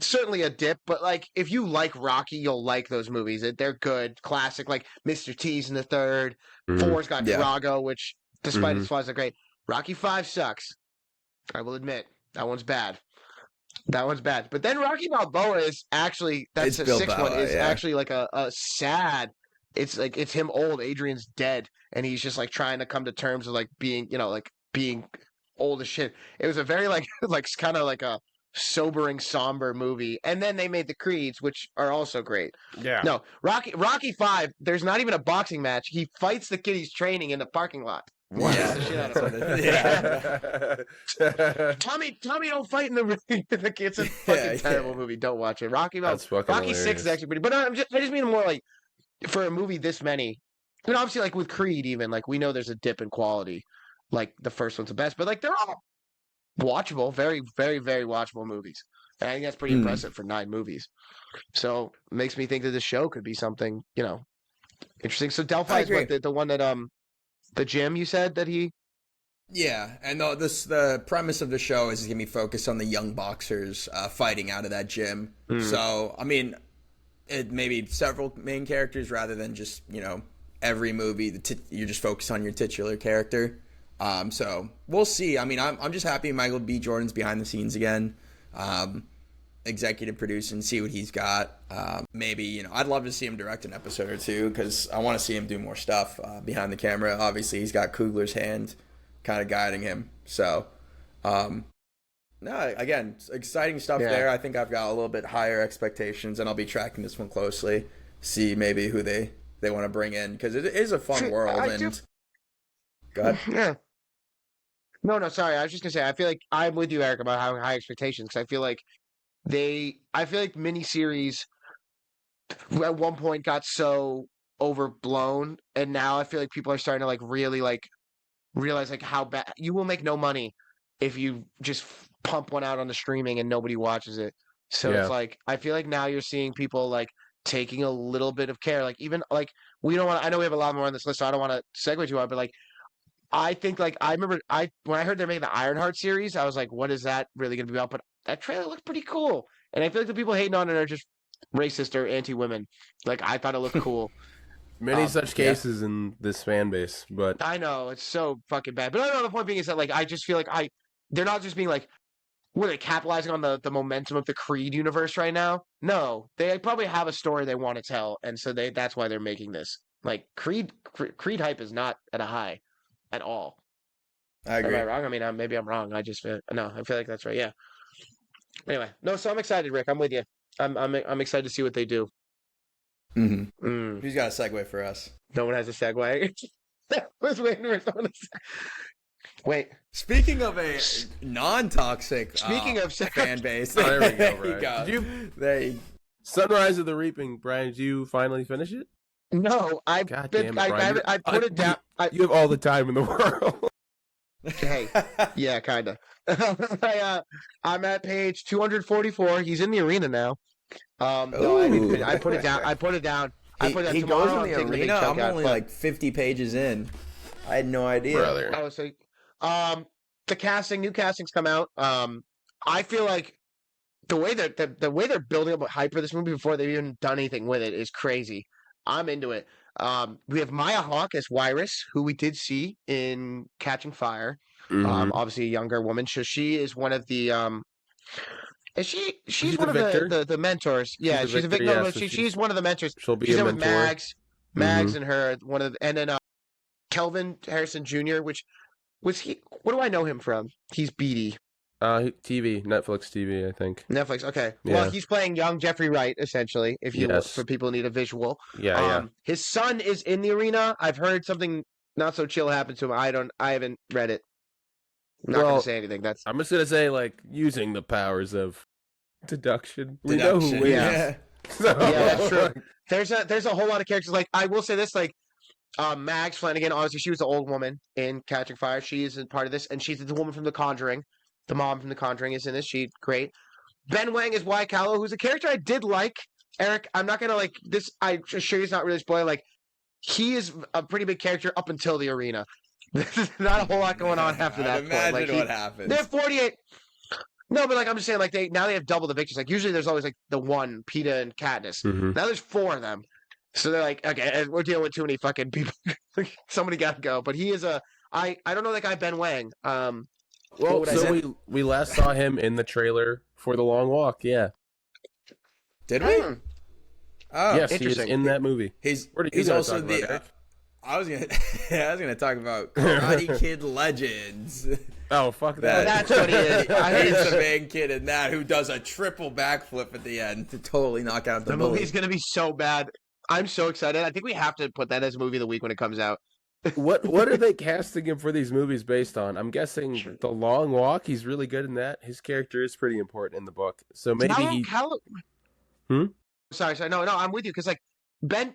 certainly a dip, but like if you like Rocky, you'll like those movies. They're good, classic. Like Mr. T's in the 3rd. 4's got Drago, which despite its flaws, are great. Rocky 5 sucks. I will admit that one's bad. But then Rocky Balboa is actually the 6th one is actually like a sad. It's like it's him old. Adrian's dead, and he's just like trying to come to terms with like being old as shit. It was a very like kind of like a sobering, somber movie. And then they made the Creeds, which are also great. Yeah. No, Rocky 5, there's not even a boxing match. He fights the kid he's training in the parking lot. Yeah. The shit out of him. Tommy, don't fight in the ring. It's a fucking terrible movie. Don't watch it. Rocky 6 is actually pretty. But I just mean more like for a movie this many. And obviously, like with Creed, even like we know there's a dip in quality. Like the first one's the best, but like they're all watchable, very, very, very watchable movies. And I think that's pretty impressive for 9 movies. So it makes me think that this show could be something, interesting. So Delphi is what, the one that the gym you said that he. Yeah, and the premise of the show is going to be focused on the young boxers fighting out of that gym. So I mean, it may be several main characters rather than just every movie you're just focused on your titular character. So we'll see. I mean, I'm just happy Michael B. Jordan's behind the scenes again, executive producing, see what he's got. Maybe, I'd love to see him direct an episode or 2 because I want to see him do more stuff behind the camera. Obviously, he's got Coogler's hand kind of guiding him. So, again, exciting stuff there. I think I've got a little bit higher expectations, and I'll be tracking this one closely, see maybe who they want to bring in because it is a fun world. Go ahead. Yeah. No, sorry. I was just gonna say I feel like I'm with you, Eric, about having high expectations because I feel like miniseries at one point got so overblown, and now I feel like people are starting to like really like realize like how bad you will make no money if you just pump one out on the streaming and nobody watches it. So it's like I feel like now you're seeing people like taking a little bit of care, like even like we don't want. I know we have a lot more on this list, so I don't want to segue too hard, but like. I think, like, I remember when I heard they're making the Ironheart series, I was like, what is that really going to be about? But that trailer looked pretty cool. And I feel like the people hating on it are just racist or anti-women. Like, I thought it looked cool. Many such cases in this fan base, but... I know, it's so fucking bad. But I don't know, the point being is that, like, I just feel like they're not just being like, were they capitalizing on the momentum of the Creed universe right now? No. They probably have a story they want to tell, and so that's why they're making this. Like, Creed hype is not at a high. At all. I agree. Am I wrong? I mean, maybe I'm wrong. I feel like that's right. Yeah. Anyway, no. So I'm excited, Rick. I'm with you. I'm excited to see what they do. Mm-hmm. Who's got a segue for us? No one has a segue. I was waiting for someone to Wait. Speaking of a non-toxic, of fan base, there we go. Brian. There you go. Sunrise of the Reaping, Brian. Did you finally finish it? No, I put it down. You have all the time in the world. Hey, yeah, kind of. I'm at page 244. He's in the arena now. No, I put it down. I put it down. He goes in the arena. I'm only like 50 pages in. I had no idea. Brother. Oh, so, new castings come out. I feel like the way the way they're building up hype for this movie before they've even done anything with it is crazy. I'm into it. We have Maya Hawke as Wyrus, who we did see in Catching Fire. Obviously a younger woman. So she is one of the is she's one of the mentors. Yeah, she's a victim. Yeah, so she's one of the mentors. She's in with Mags and her and then Kelvin Harrison Jr., which was he. What do I know him from? He's Beatty. TV, Netflix TV, I think. Netflix, okay. Yeah. Well, he's playing young Jeffrey Wright, essentially, if you for people who need a visual. Yeah. His son is in the arena. I've heard something not so chill happen to him. I haven't read it. I'm not gonna say anything. I'm just gonna say, like, using the powers of deduction. We know who wins. Yeah. Yeah, that's true. There's a whole lot of characters. Like, I will say this, like, Mags Flanagan, obviously she was the old woman in Catching Fire. She is a part of this, and she's the woman from The Conjuring. The mom from The Conjuring is in this. She's great. Ben Wang is Wai Kallo, who's a character I did like. Eric, I'm not gonna like this. I'm sure he's not really spoiling. Like, he is a pretty big character up until the arena. There's not a whole lot going on after that point. Imagine what happens. They're 48. No, but like I'm just saying, like they have double the victims. Like usually there's always like the one, Peeta and Katniss. Now there's 4 of them. So they're like, okay, we're dealing with too many fucking people. Somebody got to go. But he is I don't know that guy Ben Wang. Well, so we last saw him in the trailer for The Long Walk. Yeah. Did we? Oh, yes, he's in that movie. He's also the. I was gonna talk about Karate Kid Legends. Oh, fuck that! That's what he is. He's the main kid in that who does a triple backflip at the end to totally knock out the bully. Movie's gonna be so bad. I'm so excited. I think we have to put that as movie of the week when it comes out. What are they casting him for these movies based on? I'm guessing The Long Walk. He's really good in that. His character is pretty important in the book. So maybe Sorry. No, I'm with you because like Ben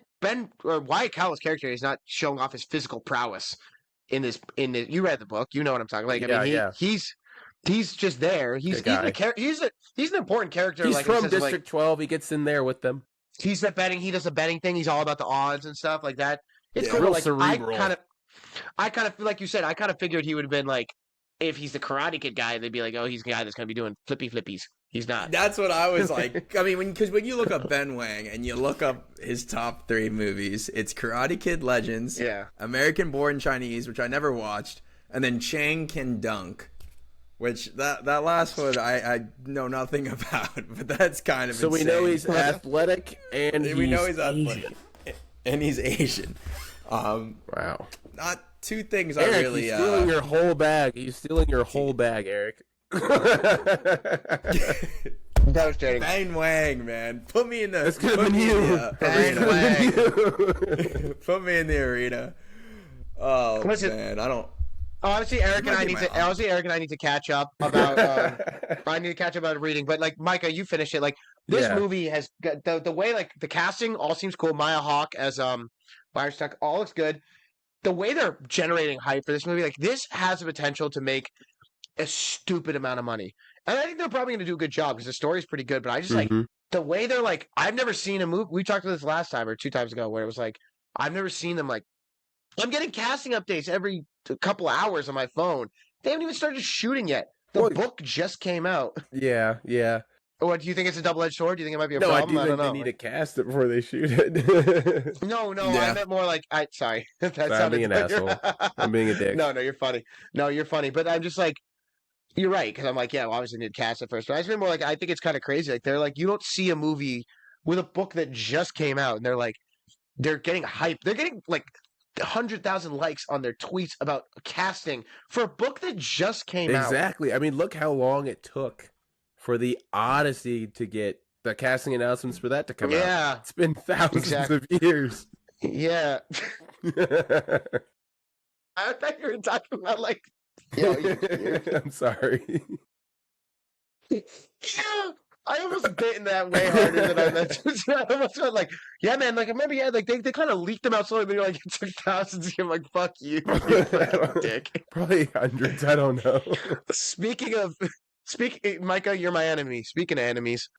or Wyatt Kallo's character is not showing off his physical prowess in this. You read the book, you know what I'm talking. Like I mean, he's just there. He's an important character. He's like, from District 12. He gets in there with them. He's the betting. He does the betting thing. He's all about the odds and stuff like that. It's cool. Real like cerebral. I kind of feel like you said. I kind of figured he would have been like, if he's the Karate Kid guy, they'd be like, oh, he's the guy that's going to be doing flippies. He's not. That's what I was like. I mean, because when you look up Ben Wang and you look up his top 3 movies, it's Karate Kid Legends, American Born Chinese, which I never watched, and then Chang Can Dunk, which that last one I know nothing about, but that's kind of so insane. We know he's athletic and he's Asian. Wow. Not 2 things Eric, I really. He's stealing your whole bag. He's stealing your whole bag, Eric. Ben Wang, man, put me in the. It's gonna be you. Put me in the arena. Oh man, I don't. Honestly, Eric and I need to catch up about. I need to catch up about reading, but like Micah, you finished it. Like this movie has got the way like the casting all seems cool. Maya Hawke as Virus Tech all looks good. The way they're generating hype for this movie, like this has the potential to make a stupid amount of money, and I think they're probably going to do a good job because the story's pretty good. But I just like the way they're like. I've never seen a movie. We talked about this last time or 2 times ago, where it was like I've never seen them like. I'm getting casting updates every couple hours on my phone. They haven't even started shooting yet. The book just came out. Yeah. What do you think? It's a double-edged sword? Do you think it might be a problem? I don't know. They need to cast it before they shoot it. No, I meant more like sorry. I'm being an asshole. I'm being a dick. No, you're funny. You're funny. But I'm just like, you're right because I'm like, yeah, well, obviously need to cast it first. But I just mean more like I think it's kind of crazy. Like they're like, you don't see a movie with a book that just came out, and they're getting hype. They're getting like 100,000 likes on their tweets about casting for a book that just came out. Exactly. I mean, look how long it took for the Odyssey to get the casting announcements for that to come out. Yeah. It's been thousands of years. Yeah. I thought you were talking about like... I'm sorry. I almost bit in that way harder than I meant to. I almost went like, yeah, man, like, I remember, like, they kind of leaked them out slowly, but you're like, it took thousands. I'm like, fuck you, dick. Probably hundreds, I don't know. Speaking, Micah, you're my enemy. Speaking of enemies,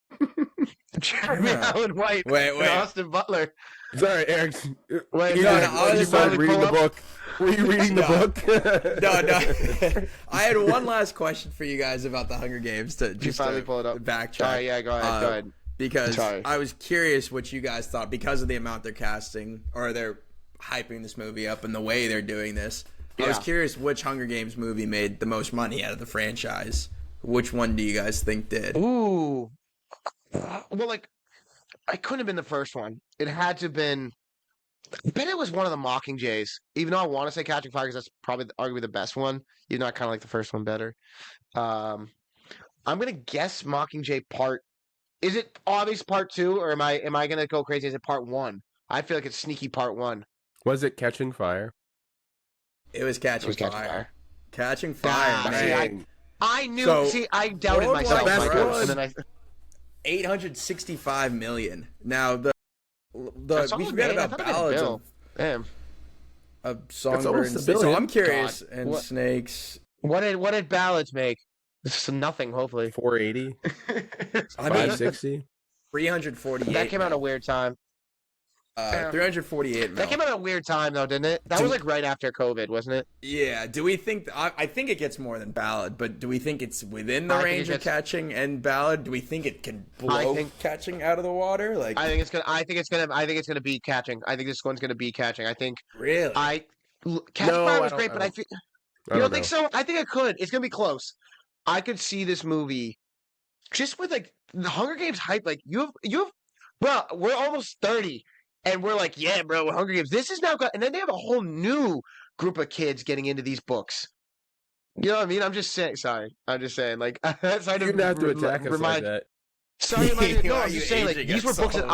Jeremy Allen White and Austin Butler. Sorry, Eric. Wait, I was about to read the book. Were you reading the book? No. I had one last question for you guys about the Hunger Games to just finally pull it up. backtrack. Yeah, go ahead. Because Sorry. I was curious what you guys thought because of the amount they're casting or they're hyping this movie up and the way they're doing this. I was curious which Hunger Games movie made the most money out of the franchise. Which one do you guys think did? Ooh. Well, like, I couldn't have been the first one. It had to have been. I bet it was one of the Mockingjays. Even though I want to say Catching Fire because that's probably arguably the best one. Even though I kind of like the first one better. I'm gonna guess Mockingjay Part. Is it obvious Part 2, or am I gonna go crazy? Is it Part 1? I feel like it's sneaky Part 1. Was it Catching Fire? It was Catching Catching Fire. Fire. Catching Fire. Man. I knew. So, I doubted myself. Best And then I, 865 million. Now the we forgot about Ballads Damn. of Songbirds. almost $1 So billion. I'm curious. God. And What- Snakes. What did Ballads make? Nothing, hopefully. 480, I mean, 560. 348. That came out at a weird time. 348 mil. That came out at a weird time, though, didn't it? That was like right after COVID, wasn't it? Yeah. Do we think? I think it gets more than Ballad, but do we think it's within the I think range it of gets- Catching and Ballad? Do we think it can blow Catching out of the water? Like, I think it's gonna be Catching. I think this one's gonna be Catching. I think really? Catching No, Fire I was don't- great, I but I don't- feel I you don't don't think know. so? I think it could. It's gonna be close. I could see this movie just with like the Hunger Games hype. Like you have, bro. We're almost 30, and we're like, yeah, bro, Hunger Games. This is now got, and then they have a whole new group of kids getting into these books. You know what I mean? I'm just saying. Sorry, I'm just saying. Like, You didn't have to attack us like that. Sorry, no, I'm just saying. Like, these were books that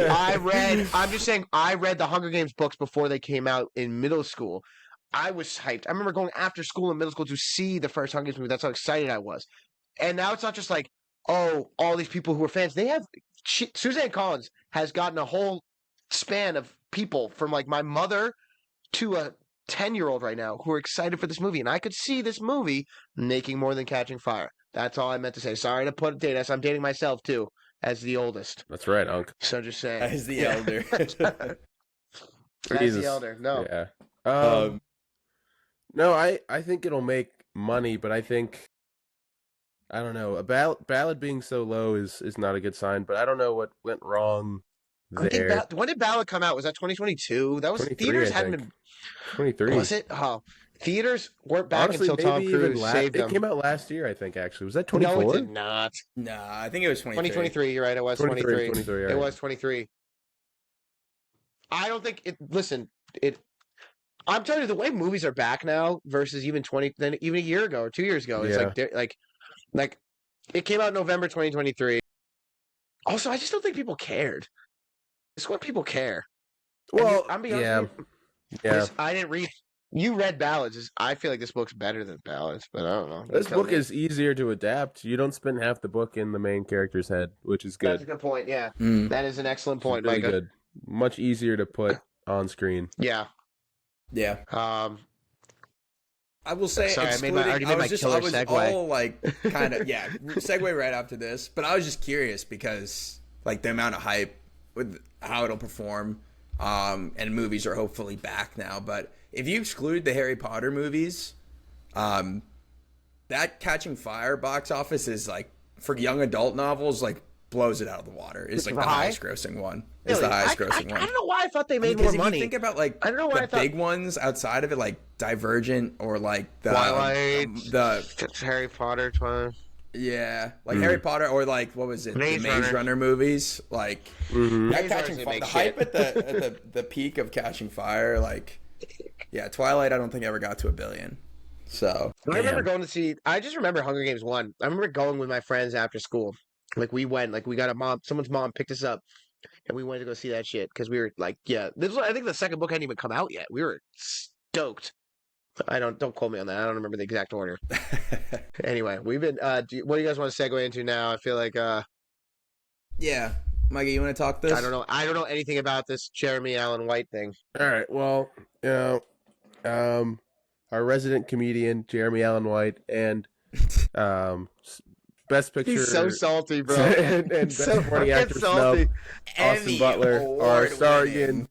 I read. I'm just saying. I read the Hunger Games books before they came out in middle school. I was hyped. I remember going after school in middle school to see the first Hunger Games movie. That's how excited I was. And now it's not just like, oh, all these people who are fans. They have Suzanne Collins has gotten a whole span of people from like my mother to a 10-year-old right now who are excited for this movie. And I could see this movie making more than Catching Fire. That's all I meant to say. Sorry to date us. I'm dating myself too as the oldest. That's right, Unc. So just saying. As the elder. As Jesus. the elder. No. Yeah. No, I think it'll make money, but I don't know. A ballad being so low is not a good sign, but I don't know what went wrong there. When did Ballad come out? Was that 2022? That was 23, theaters I hadn't think. been. 23. Was it? Oh, theaters weren't back Honestly, until Tom maybe even Cruise saved them. It came out last year, I think. Actually, was that No, 24? it did not. Nah, I think it was 23. 2023. You're right. It was 23. 23, It right. was 23. I don't think it. Listen, it. I'm telling you, the way movies are back now versus even a year ago or 2 years ago, it's Yeah. like they're like it came out in November 2023. Also, I just don't think people cared. It's what people care. Well, I'm being yeah, honest with you, yeah. I didn't read. You read Ballads. I feel like this book's better than Ballads, but I don't know. This Tell book me. is easier to adapt. You don't spend half the book in the main character's head, which is That's a good. good point. Yeah, Mm. that is an excellent It's point, really Micah. good. Much easier to put on screen. Yeah. Yeah. I will say, Sorry, I excluding, already made my killer I was segue. all like, kind of, yeah, segue right after this. But I was just curious because, like, the amount of hype with how it'll perform, and movies are hopefully back now. But if you exclude the Harry Potter movies, that Catching Fire box office is like for young adult novels, like blows it out of the water. It's like the high? highest grossing one. It's Really? the highest I grossing one. don't know why I thought they made Because more if money. you think about like I don't know why the I thought- big ones outside of it, like Divergent or like the Twilight, the Harry Potter, Twilight. yeah, like Harry Potter or like what was it, Maze the Maze Runner. Runner movies, like Mm-hmm. that Maze Catching Runners Fire, make the shit. hype at the peak of Catching Fire, like yeah, Twilight I don't think ever got to $1 billion. So I remember going to see. I just remember Hunger Games 1. I remember going with my friends after school. Like we went. Like we got someone's mom picked us up, and we went to go see that shit because we were like, yeah. This was. I think the second book hadn't even come out yet. We were stoked. Don't quote me on that. I don't remember the exact order. Anyway, we've been. What do you guys want to segue into now? I feel like. yeah, Mikey, you want to talk this? I don't know. I don't know anything about this Jeremy Allen White thing. All right. Well, our resident comedian Jeremy Allen White and Best Picture He's so salty, bro. and Best so Supporting fucking Actor salty. snub Austin Emmy Butler are award starring winning. in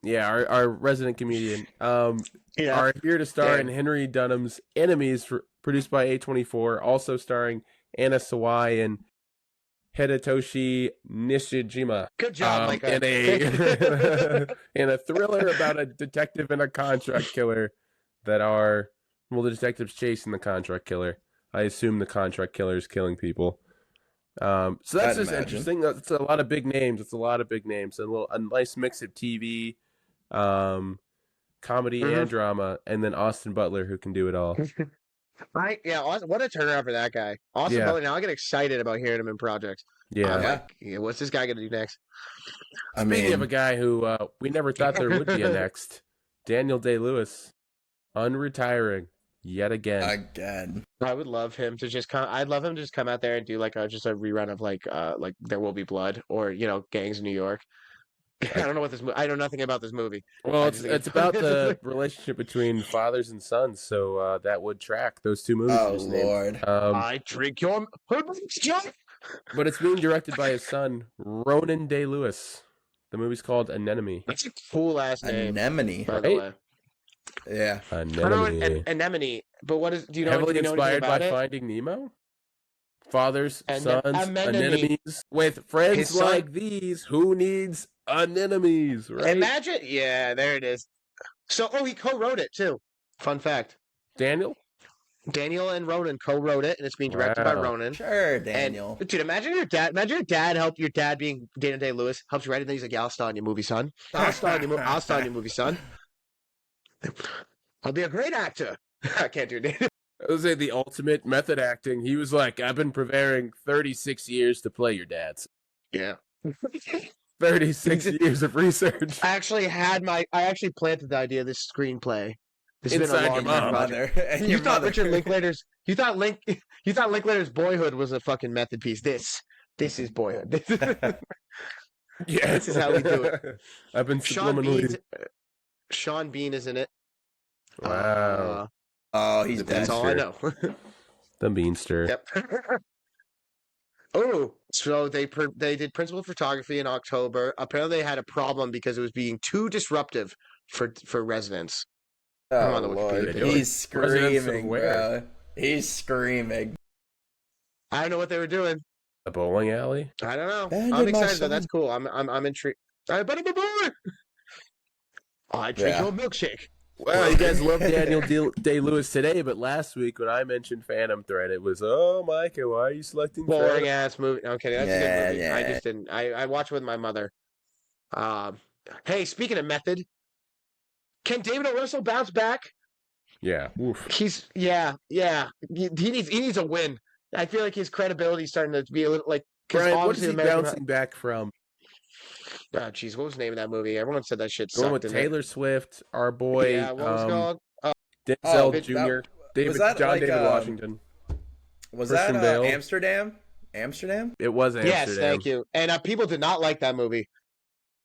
Yeah, our resident comedian. Yeah. Are here to star in Damn. Henry Dunham's Enemies, produced by A24, also starring Anna Sawai and Hidetoshi Nishijima. Good job, Micah. In a in a thriller about a detective and a contract killer the detective's chasing the contract killer. I assume the contract killer is killing people. So that's just interesting. That's a lot of big names. It's a lot of big names. A nice mix of TV, comedy and drama, and then Austin Butler, who can do it all. What a turnaround for that guy. Austin Butler. Now I get excited about hearing him in projects. Yeah. What's this guy gonna do next? Speaking of a guy who we never thought there would be a next, Daniel Day-Lewis, unretiring yet again. I would love him to just come. I'd love him to just come out there and do just a rerun of like There Will Be Blood or Gangs of New York. I don't know what I know nothing about this movie. Well, it's about the relationship between fathers and sons, so that would track those two movies. Oh Lord! I drink your John. But it's being directed by his son, Ronan Day-Lewis. The movie's called Anemone. That's a cool ass name. Anemone, by the way. Yeah, Anemone. Anemone. But what is? Do you know? Heavily do you know inspired by it? Finding Nemo. Fathers, sons, anemone. anemones. With friends His son- like these, who needs anemones, right? Imagine, yeah, there it is. So, he co-wrote it too. Fun fact: Daniel and Ronan co-wrote it, and it's being directed by Ronan. Sure, Daniel. And, dude, imagine your dad. Imagine your dad being Daniel Day-Lewis helps you write it. And he's like, "Yeah, I'll star in your movie, son. I'll star in your movie, son. I'll be a great actor." I can't do it. I was the ultimate method acting. He was like, I've been preparing 36 years to play your dad's. Yeah. 36 years of research. I actually planted the idea of this screenplay. This has Inside been a your long mother. And you thought Richard Linklater's Boyhood was a fucking method piece. This is Boyhood. Yeah, this is how we do it. I've been subliminally. Sean Bean is in it. Wow. He's dead. That's all I know. The Beanster. Yep. So they did principal photography in October. Apparently, they had a problem because it was being too disruptive for residents. Oh Lord, he's screaming, bro. He's screaming. I don't know what they were doing. The bowling alley. I don't know. I'm excited though. That's cool. I'm intrigued. I bet I'm a boy. I drink your milkshake. Well, you guys love Daniel Day-Lewis today, but last week when I mentioned Phantom Thread, it was, oh, Micah, why are you selecting boring ass movie? Okay, that's a good movie. Yeah. I just didn't. I watched it with my mother. Hey, speaking of method, can David O. Russell bounce back? Yeah. Oof. He needs a win. I feel like his credibility is starting to be a little like. Brian, what is he bouncing back from? Oh, jeez, what was the name of that movie? Everyone said that shit Going sucked. with Taylor Swift, our boy. Yeah, what was it called? Denzel Jr. David Washington. Was Christian that Bale. Amsterdam? Amsterdam? It was Amsterdam. Yes, thank you. And people did not like that movie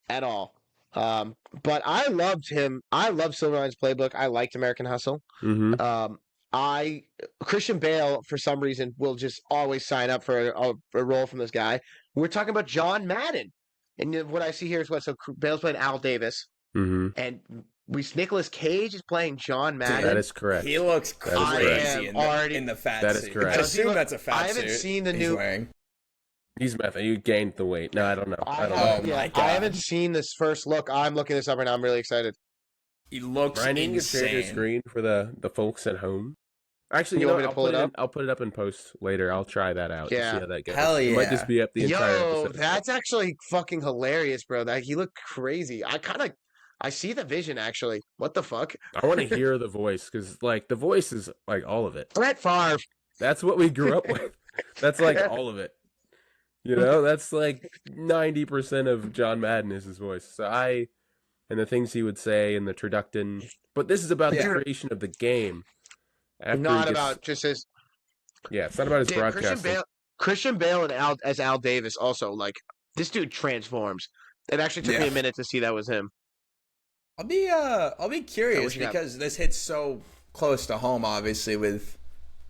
at all. But I loved him. I loved Silverline's Playbook. I liked American Hustle. Mm-hmm. Christian Bale, for some reason, will just always sign up for a role from this guy. We're talking about John Madden. And what I see here is so Bale's playing Al Davis. Mm-hmm. And Nicolas Cage is playing John Madden. That is correct. He looks crazy in the fat suit. That is correct. I assume that's a fat suit. I haven't seen the he's new. Wearing. He's meth. You gained the weight. No, I don't know. I don't know. My God. I haven't seen this first look. I'm looking this up right now. I'm really excited. He looks Brian, you can share your insane. screen for the folks at home. Actually, You want me to pull it up? I'll put it up in post later. I'll try that out. Yeah. To see how that goes. Hell It yeah. might just be up the entire episode. That's actually fucking hilarious, bro. He looked crazy. I see the vision actually. What the fuck? I want to hear the voice because, like, the voice is like all of it. Brett Favre. That's what we grew up with. That's like all of it. You know, that's like 90% of John Madden is his voice. So and the things he would say and the traductin. But this is about the creation of the game. Not about just his. Yeah, it's not about his broadcasting. Christian Bale and Al Davis also, like, this dude transforms. It actually took me a minute to see that was him. I'll be curious because this hits so close to home, obviously, with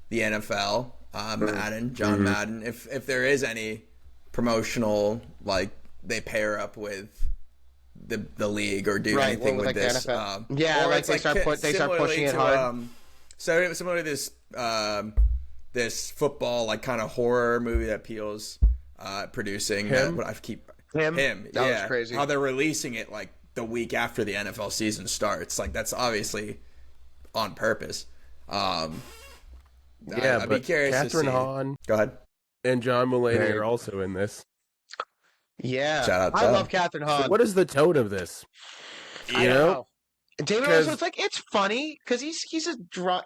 the NFL. Madden, John Madden. If there is any promotional, like, they pair up with the league or do Right, anything well, with like the this. NFL. Yeah, or like it's they start pushing it hard. So similar to this this football like kind of horror movie that Peele's producing. Him? Him. That was Yeah. crazy. How they're releasing it like the week after the NFL season starts. Like that's obviously on purpose. Yeah, I'd be curious Catherine to see. Hahn Go ahead. and John Mulaney Right. are also in this. Yeah, Shout out to I them. love Catherine Hahn. What is the tone of this? I You don't know? know. David 'Cause- Russell, it's like it's funny because he's a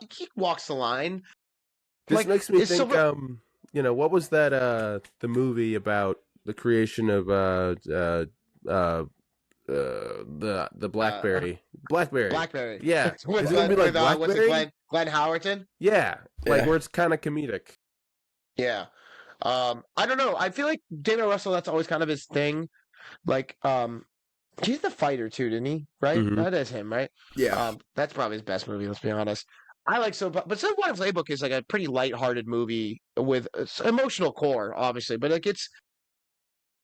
he walks the line. This Like, makes me it's think. so- What was that? The movie about the creation of the BlackBerry. Blackberry. Yeah. with, Is it gonna be like what's it, Blackberry? Glenn Howerton. Yeah. Like Yeah. where it's kind of comedic. Yeah. I don't know. I feel like David Russell, that's always kind of his thing. Like, he's the fighter too, didn't he? Right? Mhm. That is him, right? Yeah. That's probably his best movie, let's be honest. I like but Silver Linings Playbook is like a pretty lighthearted movie with emotional core, obviously, but like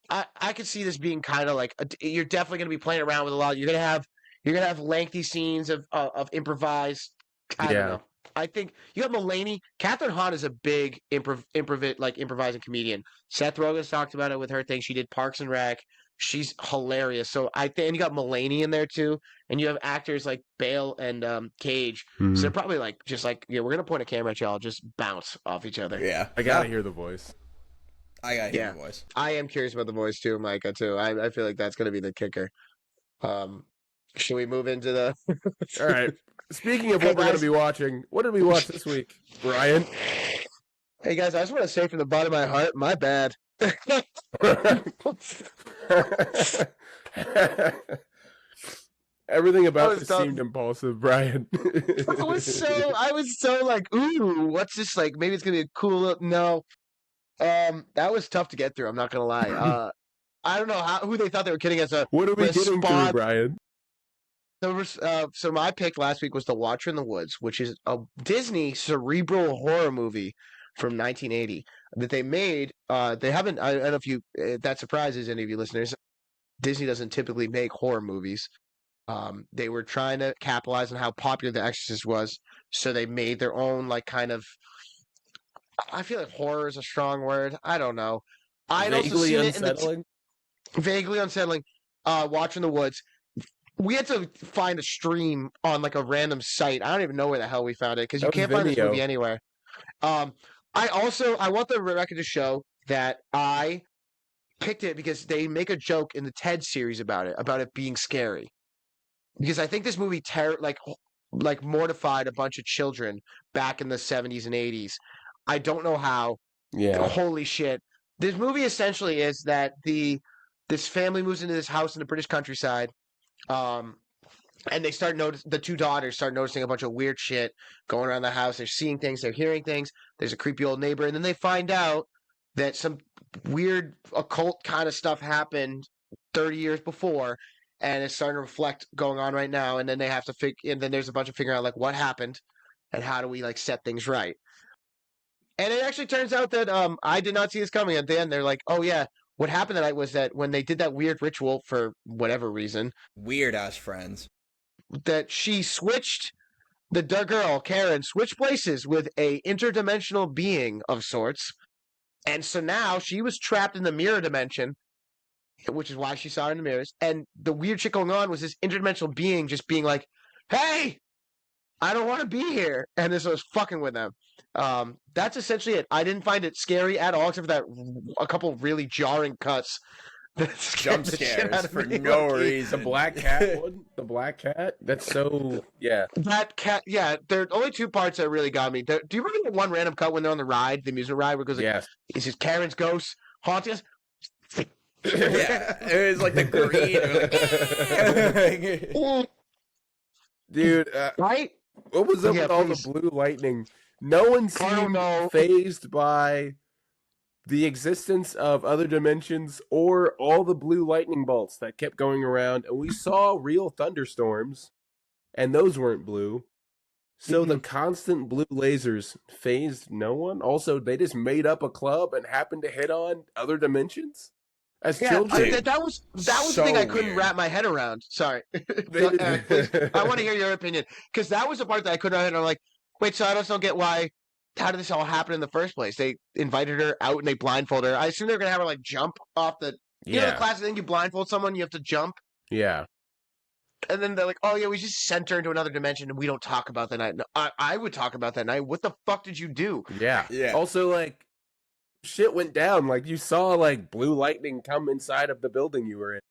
I could see this being kind of like you're definitely going to be playing around with a lot. You're gonna have lengthy scenes of improvised. I don't know. I think you got Mulaney. Catherine Hahn is a big improvising comedian. Seth Rogen's talked about it with her thing. She did Parks and Rec. She's hilarious. So I think, and you got Mulaney in there too, and you have actors like Bale and Cage. So they're probably like just like we're gonna point a camera at y'all, just bounce off each other. Yeah. I gotta hear the voice. I gotta hear the voice. I am curious about the voice too, Micah too. I feel like that's gonna be the kicker. Should we move into the? All right. Speaking of Hey, what we're going guys. to be watching, what did we watch this week, Brian? Hey guys, I just want to say from the bottom of my heart, my bad. Everything about was this dumb. seemed impulsive, Brian. I was so like, ooh, what's this like? Maybe it's gonna be a cool. No, that was tough to get through. I'm not gonna lie. I don't know who they thought they were kidding us. What are we getting through, Response- Brian? So my pick last week was The Watcher in the Woods, which is a Disney cerebral horror movie from 1980 that they made. They haven't. I don't know if that surprises any of you listeners. Disney doesn't typically make horror movies. They were trying to capitalize on how popular The Exorcist was, so they made their own like kind of. I feel like horror is a strong word. I don't know. I'd also Vaguely seen it in the unsettling? vaguely unsettling. Watching the Woods. We had to find a stream on like a random site. I don't even know where the hell we found it because you That was can't find this Vimeo. movie anywhere. I want the record to show that I picked it because they make a joke in the TED series about it being scary. Because I think this movie like mortified a bunch of children back in the 70s and 80s. I don't know how. Yeah. Holy shit. This movie essentially is that this family moves into this house in the British countryside. And they the two daughters start noticing a bunch of weird shit going around the house. They're seeing things, they're hearing things. There's a creepy old neighbor, and then they find out that some weird occult kind of stuff happened 30 years before, and it's starting to reflect going on right now. And then they have to and then there's a bunch of figuring out like what happened and how do we like set things right. And it actually turns out that I did not see this coming. At the end, they're like, "Oh yeah, what happened tonight was that when they did that weird ritual for whatever reason, Weird ass friends. that she switched the girl Karen switched places with a interdimensional being of sorts, and so now she was trapped in the mirror dimension, which is why she saw it in the mirrors. And the weird shit going on was this interdimensional being just being like, "Hey, I don't want to be here," and this was fucking with them. That's essentially it. I didn't find it scary at all, except for that a couple really jarring cuts. that scared Jump the shit scares out of for me, no low-key. reason. The black cat one? The black cat? That's so... Yeah. That cat, yeah. There are only two parts that really got me. Do you remember the one random cut when they're on the ride, the amusement ride, where it goes like, Yes. "It's just Karen's ghost haunting us"? Yeah, it was like the green. It was like, Dude, Right? what was up Yeah, with all please. the blue lightning? No one I don't seemed know. phased by the existence of other dimensions or all the blue lightning bolts that kept going around. And we saw real thunderstorms, and those weren't blue. So the constant blue lasers phased no one. Also, they just made up a club and happened to hit on other dimensions. as Yeah, children. that was the So thing I couldn't weird. wrap my head around. Sorry, They Please, I want to did- hear your opinion because that was the part that I couldn't. And I'm like, wait, so I just don't get why. How did this all happen in the first place? They invited her out and they blindfolded her. I assume they're gonna have her like jump off the. You know the yeah, classic thing: you blindfold someone, you have to jump, yeah. and then they're like, "Oh yeah, we just sent her into another dimension, and we don't talk about that night." No, I would talk about that night. What the fuck did you do? Yeah. Yeah. Also, like, shit went down. Like, you saw, like, blue lightning come inside of the building you were in.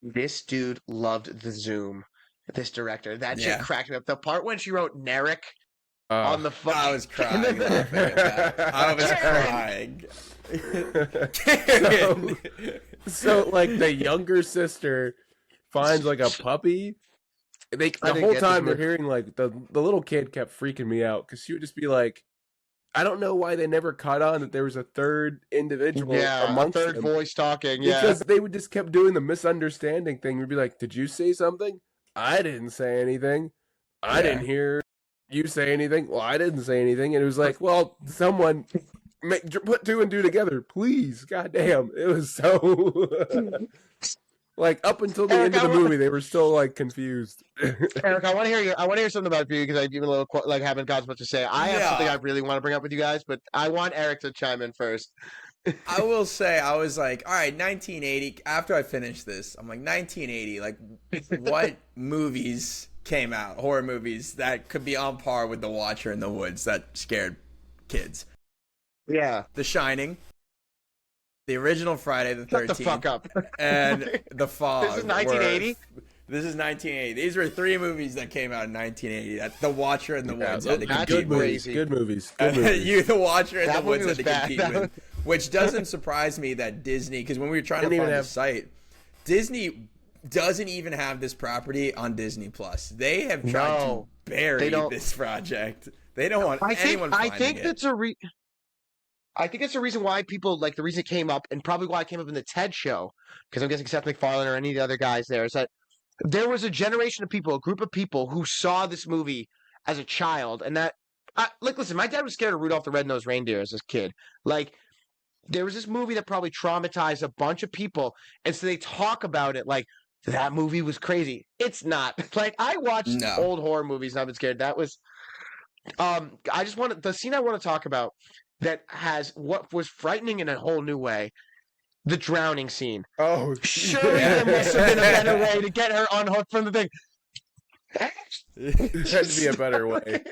This dude loved the Zoom. This director, that shit Yeah. cracked me up. The part when she wrote Narek on the fucking. I was crying laughing at that. I was crying. So, like, the younger sister finds, like, a puppy. The didn't whole get time this we're hearing, like, the little kid kept freaking me out because she would just be like, I don't know why they never caught on that there was a third individual Yeah, a amongst third them. voice talking. Yeah, Because they would just kept doing the misunderstanding thing. We'd be like, "Did you say something? I didn't say anything. I Yeah. didn't hear you say anything. Well, I didn't say anything." And it was like, "Well, someone put two and two together, please." Goddamn, it was so like up until the Eric, end of the I wa- movie, they were still like confused. Eric, I want to hear something about you because I've even a little like haven't got as much to say. I have Yeah. something I really want to bring up with you guys, but I want Eric to chime in first. I will say, I was like, all right, 1980. After I finished this, I'm like, 1980. Like, what movies came out, horror movies that could be on par with The Watcher in the Woods that scared kids? Yeah, The Shining, the original Friday the 13th, shut the fuck up. and The Fog. This is 1980? This is 1980. These were three movies that came out in 1980. The Watcher in the Yeah, Woods had to that's compete good with. movies. crazy. Good movies. Good And movies. you, The Watcher in That the Woods movie had to was bad. compete That with. Which doesn't surprise me that Disney, because when we were trying to Didn't find even the have- site, Disney doesn't even have this property on Disney Plus. They have tried No, to bury they don't. this project. They don't want I think anyone I finding think it. that's I think it's the reason why people like the reason it came up, and probably why it came up in the TED show, because I'm guessing Seth MacFarlane or any of the other guys there is that there was a generation of people, a group of people who saw this movie as a child, and that like listen, my dad was scared of Rudolph the Red-Nosed Reindeer as a kid. Like there was this movie that probably traumatized a bunch of people, and so they talk about it like that movie was crazy. It's not. Like I watched No. old horror movies and I've been scared. That was I just want the scene I want to talk about that has what was frightening in a whole new way. The drowning scene. Oh, Surely Yeah. there must have been a better way to get her unhooked from the thing. There had to be a better way.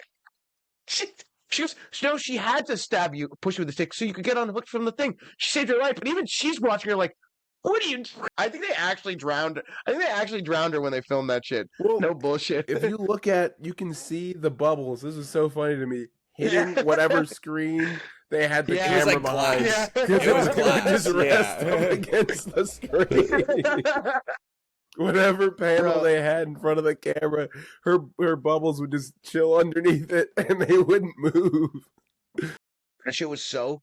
She had to stab you, push you with the stick, so you could get unhooked from the thing. She saved her life, but even she's watching her like, "What are you?" I think they actually drowned. I think they actually drowned her when they filmed that shit. Well, No bullshit. if you look at, you can see the bubbles. This is so funny to me. Hitting Yeah. whatever screen they had the Yeah. It was camera like behind. glass. Yeah. Because It was gonna glass, just rest yeah. up against the screen. Whatever panel Bro. they had in front of the camera, her bubbles would just chill underneath it, and they wouldn't move. That shit was so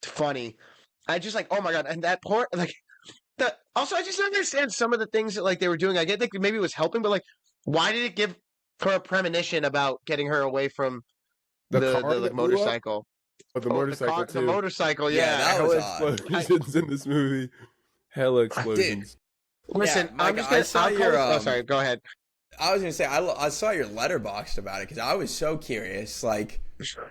funny. I just like, oh my god, and that part, like, also I just don't understand some of the things that like they were doing. I get that maybe it was helping, but like, why did it give her a premonition about getting her away from The the car that blew up? motorcycle? But the Oh, motorcycle car- too. The motorcycle, Yeah, yeah. that was Hella odd. explosions in this movie. Hella explosions. Listen, Yeah, I'm Mike, just I gonna. saw I'll call your, this- oh, um, sorry. Go ahead. I was gonna say I saw your letterboxed about it because I was so curious. Like,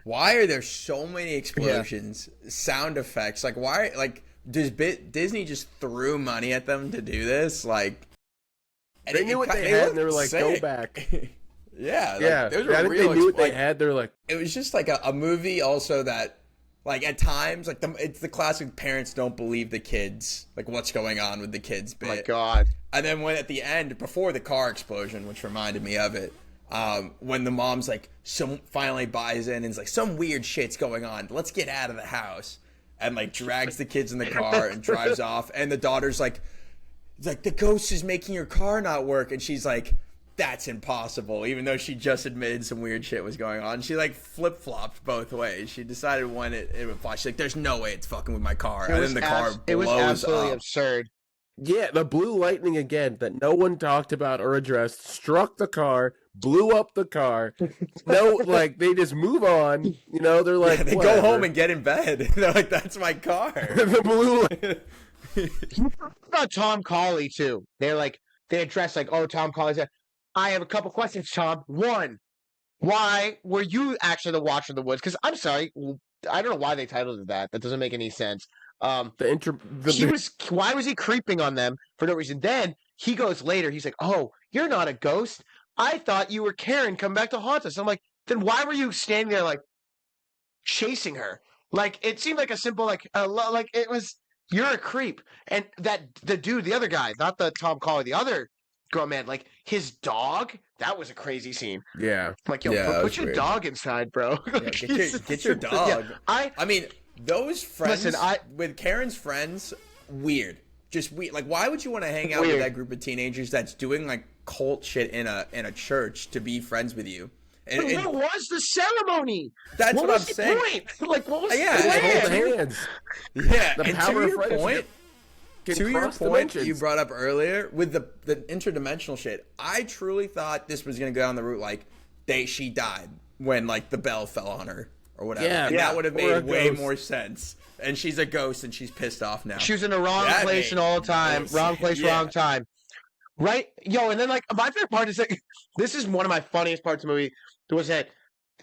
why are there so many explosions, sound effects? Like, why? Like, does Disney just threw money at them to do this? Like, and They knew what they had, and they were like, "Go sick. back." Yeah, like, Yeah, those were I think real they knew what they like, had. They're like, It was just like a movie also that, like, at times, like it's the classic parents don't believe the kids, like what's going on with the kids Oh my bit. god. And then when at the end, before the car explosion, which reminded me of it, when the mom's like, finally buys in and is like, some weird shit's going on. Let's get out of the house. And like drags the kids in the car and drives off. And the daughter's like, the ghost is making your car not work. And she's like, that's impossible. Even though she just admitted some weird shit was going on. She like flip-flopped both ways. She decided when it would fly. She's like, there's no way it's fucking with my car. And then the car It was blows absolutely up. absurd. yeah, the blue lightning again that no one talked about or addressed struck the car, blew up the car. No, like they just move on. You know, they're like, They go whatever. home and get in bed. They're like, that's my car. the blue. About Tom Colley too. They address like, oh, Tom Colley said, I have a couple questions, Tom. One, why were you actually the Watcher of the Woods? Because I'm sorry, I don't know why they titled it that. That doesn't make any sense. Why was he creeping on them for no reason? Then he goes later. He's like, oh, you're not a ghost. I thought you were Karen. Come back to haunt us. I'm like, then why were you standing there like chasing her? Like it seemed like a simple like it was. You're a creep. And the dude, the other guy, not the Tom Colley, the other grown man, like his dog. That was a crazy scene. Yeah. Like, yo, put your weird dog inside, bro. Yeah, get your dog. Yeah, I mean, those friends with Karen's friends, weird. Just weird. Like, why would you want to hang out with that group of teenagers that's doing like cult shit in a church to be friends with you? And what was the ceremony? That's what I'm saying. Point? Like, what was the plan? Hands. Yeah, the power of friendship. To your point you brought up earlier with the interdimensional shit, I truly thought this was gonna go down the route like she died when like the bell fell on her or whatever. Yeah, and that would have made way more sense. And she's a ghost and she's pissed off now. She was in the wrong place and all the time. Wrong place, wrong time. Right? Yo, and then like my favorite part is like this is one of my funniest parts of the movie was that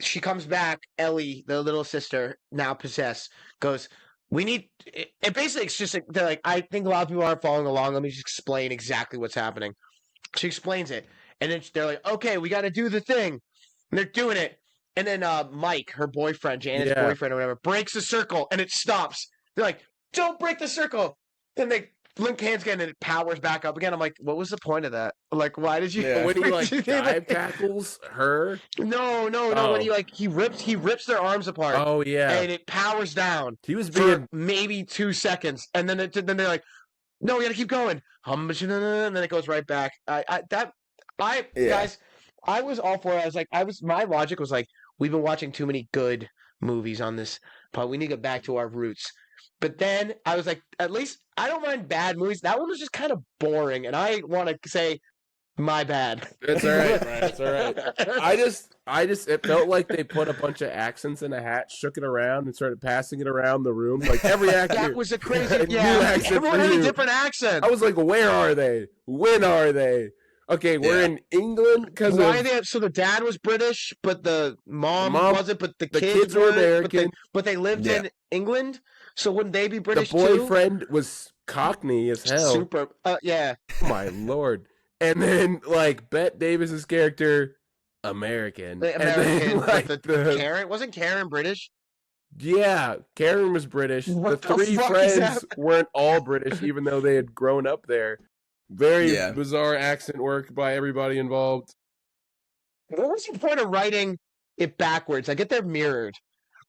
she comes back, Ellie, the little sister, now possessed, goes, we need it. Basically, it's just like they're like, I think a lot of people aren't following along. Let me just explain exactly what's happening. She explains it, and then they're like, okay, we got to do the thing. And they're doing it. And then Mike, her boyfriend, Janet's boyfriend or whatever, breaks the circle, and it stops. They're like, don't break the circle. Then they link hands again, and it powers back up again. I'm like, what was the point of that? Like, why did you? Yeah. When he like dive tackles her? No. When he rips their arms apart. Oh yeah, and it powers down. He was for maybe 2 seconds, and then they're like, no, we got to keep going. And then it goes right back. Guys, I was all for it. My logic was like, we've been watching too many good movies on this pod. We need to get back to our roots. But then I was like, at least I don't mind bad movies. That one was just kind of boring, and I want to say, my bad. It's all right, Brian. It's all right. I just, it felt like they put a bunch of accents in a hat, shook it around, and started passing it around the room. Like every actor. That was a crazy, everyone had a different accent. I was like, where are they? When are they? Okay, we're in England because so the dad was British, but the mom wasn't. But the kids were American. But they lived in England. So wouldn't they be British too? The boyfriend was Cockney as hell. Super, yeah. My lord. And then, like, Bette Davis's character, American. And then, like, Karen, wasn't Karen British? Yeah, Karen was British. The three friends weren't all British, even though they had grown up there. Very bizarre accent work by everybody involved. What was the point of writing it backwards? I get they're mirrored.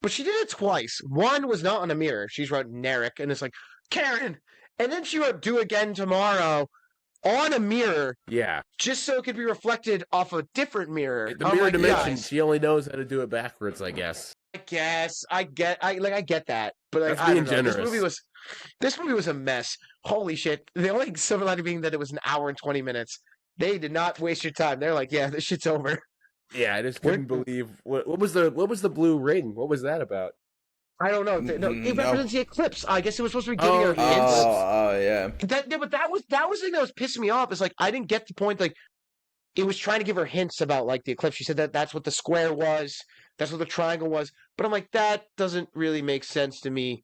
But she did it twice. One was not on a mirror. She's wrote Narek, and it's like, Karen! And then she wrote Do Again Tomorrow on a mirror. Yeah. Just so it could be reflected off a different mirror. The mirror dimension, she only knows how to do it backwards, I guess. I get that. But like, that's being generous. This movie was a mess. Holy shit. The only silver lining being that it was an hour and 20 minutes. They did not waste your time. They're like, yeah, this shit's over. Yeah, I just couldn't believe what was the blue ring? What was that about? I don't know. No, it represents the eclipse. I guess it was supposed to be giving her hints. Oh, yeah. But that was the thing that was pissing me off. Is like I didn't get the point. Like it was trying to give her hints about like the eclipse. She said that's what the square was. That's what the triangle was. But I'm like that doesn't really make sense to me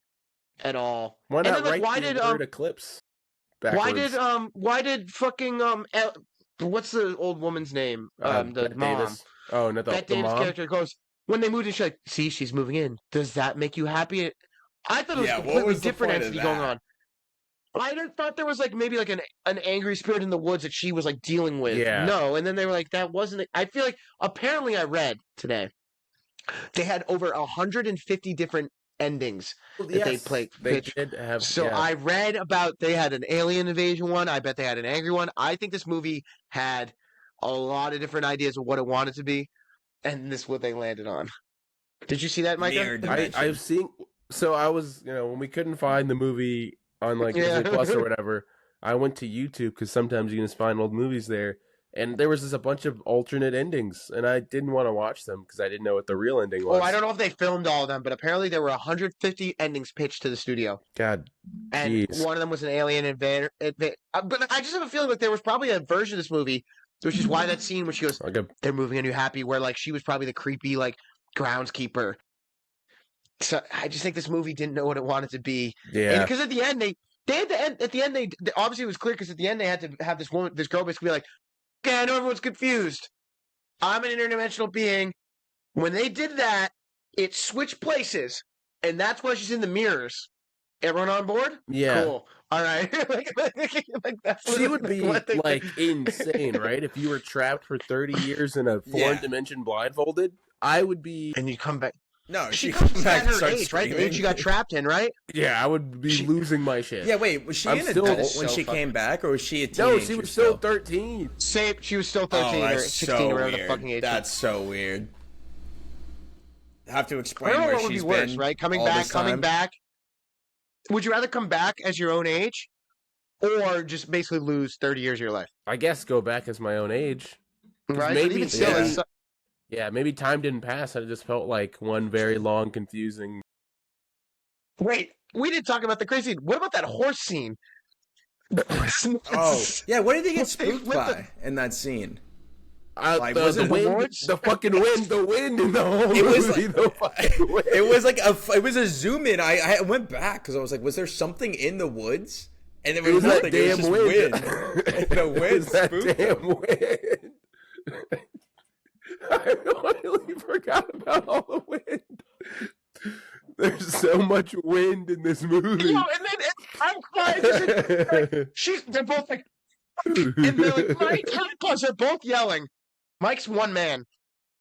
at all. Why not write the word eclipse backwards? Why did fucking what's the old woman's name? The mom. Davis. Oh, not Bette the Davis mom. Character goes when they moved in. She's like, "See, she's moving in. Does that make you happy?" I thought it was a completely different entity going on. I thought there was like maybe like an angry spirit in the woods that she was like dealing with. Yeah. No, and then they were like, that wasn't. I feel like apparently I read today they had over 150 different endings that they played. They did have. So I read about they had an alien invasion one. I bet they had an angry one. I think this movie had a lot of different ideas of what it wanted to be, and this is what they landed on. Did you see that, Micah? I've seen. So I was, when we couldn't find the movie on like Disney Plus or whatever, I went to YouTube because sometimes you can just find old movies there, and there was just a bunch of alternate endings, and I didn't want to watch them because I didn't know what the real ending was. Oh, I don't know if they filmed all of them, but apparently there were 150 endings pitched to the studio. God, and jeez. one of them was an alien invader. But I just have a feeling like there was probably a version of this movie, which is why that scene where she goes, "They're moving on you happy," where like she was probably the creepy like groundskeeper. So I just think this movie didn't know what it wanted to be. Yeah. Because at the end they had to end. At the end they obviously it was clear because at the end they had to have this girl basically be like, "Okay, I know everyone's confused. I'm an interdimensional being." When they did that, it switched places, and that's why she's in the mirrors. Everyone on board? Yeah. Cool. All right. She would be like insane, right? If you were trapped for 30 years in a foreign dimension blindfolded, I would be. And you come back. No, she comes back at her age, right? The age she got trapped in, right? Yeah, I would be losing my shit. Yeah, wait, was she an adult when she came back, or was she a teenager? No, she was still 13. She was still 13 or 16 or whatever the fucking age. That's so weird. Have to explain I don't know where what would she's be worse, been right? Coming all back. Would you rather come back as your own age, or just basically lose 30 years of your life? I guess go back as my own age. Right? Maybe Even still, yeah, maybe time didn't pass, and it just felt like one very long, confusing. Wait, we didn't talk about the crazy scene. What about that horse scene? Oh, yeah. What did they get spooked by in that scene? Like, the wind, the fucking wind, the wind in the whole movie. It was like it was a zoom in. I went back because I was like, was there something in the woods? And it was nothing. That damn wind. The wind spooked that damn wind. I totally forgot about all the wind. There's so much wind in this movie. Yo, and then I'm crying. They're both like, and they're like, Mike, plus they're both yelling. Mike's one man.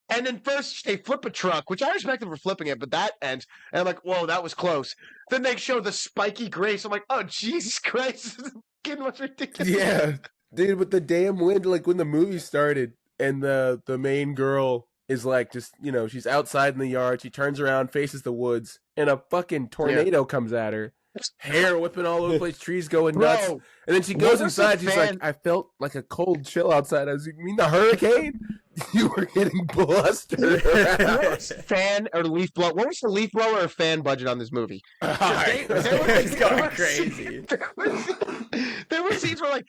And then first they flip a truck, which I respect them for flipping it, but that ends. And I'm like, whoa, that was close. Then they show the spiky grace. I'm like, oh, Jesus Christ. This is getting much ridiculous. Yeah. Dude, with the damn wind, like when the movie started and the main girl is like just, she's outside in the yard. She turns around, faces the woods, and a fucking tornado comes at her. Hair whipping all over the place, trees going nuts. Bro, and then she goes inside. She's like, I felt like a cold chill outside. I was like, you mean the hurricane? You were getting blustered. Fan or leaf blower? What was the leaf blower or fan budget on this movie? It's going crazy. There were scenes where like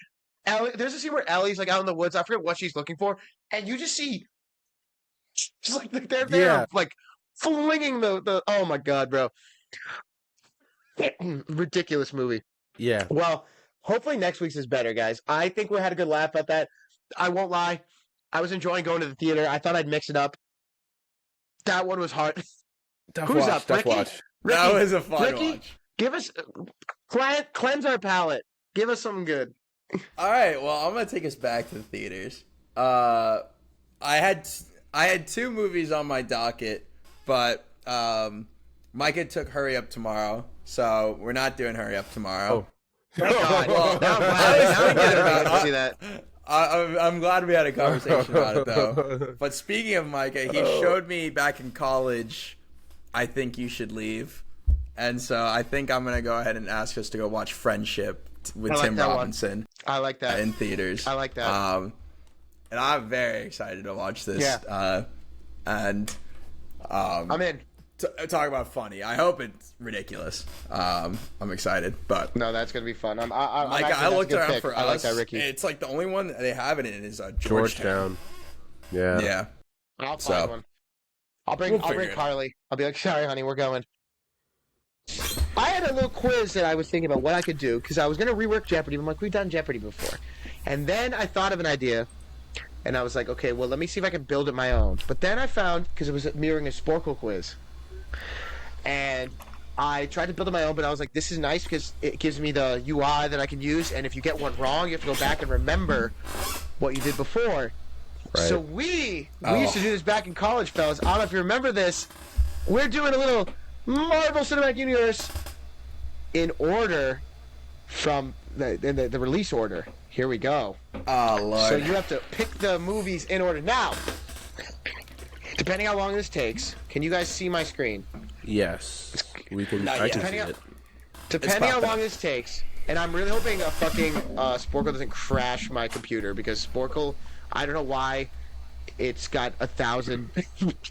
there's a scene where Ellie's like out in the woods. I forget what she's looking for, and you just see just like they're there, like flinging the. Oh my god, bro! Ridiculous movie. Yeah. Well, hopefully next week's is better, guys. I think we had a good laugh at that. I won't lie. I was enjoying going to the theater. I thought I'd mix it up. That one was hard. Who's up? Ricky? Watch. That was a fun watch. Give us cleanse our palate. Give us something good. All right. Well, I'm gonna take us back to the theaters. I had two movies on my docket, but Micah took Hurry Up Tomorrow, so we're not doing Hurry Up Tomorrow. Oh. Thank God. Well, now I'm glad to see that. I'm glad we had a conversation about it, though. But speaking of Micah, he showed me back in college, I Think You Should Leave. And so I think I'm going to go ahead and ask us to go watch Friendship with Tim Robinson. I like that. In theaters. I like that. And I'm very excited to watch this. Yeah. I'm in. Talk about funny. I hope it's ridiculous. I'm excited, but no, that's gonna be fun. I looked around for us. I like that, Ricky. It's like the only one that they have it in is Georgetown. Yeah. Yeah. I'll find one. I'll bring Carly. I'll be like, sorry, honey, we're going. I had a little quiz that I was thinking about what I could do because I was gonna rework Jeopardy. I'm like, we've done Jeopardy before, and then I thought of an idea. And I was like, okay, well, let me see if I can build it my own. But then I found, because it was mirroring a Sporkle quiz, and I tried to build it my own, but I was like, this is nice because it gives me the UI that I can use, and if you get one wrong, you have to go back and remember what you did before. Right. So we used to do this back in college, fellas. I don't know if you remember this. We're doing a little Marvel Cinematic Universe in order from the release order. Here we go. Oh, Lord. So you have to pick the movies in order. Now, depending how long this takes, can you guys see my screen? Yes. We can. I can see it. Depending how long this takes, and I'm really hoping a fucking Sporkle doesn't crash my computer because Sporkle I don't know why it's got 1,000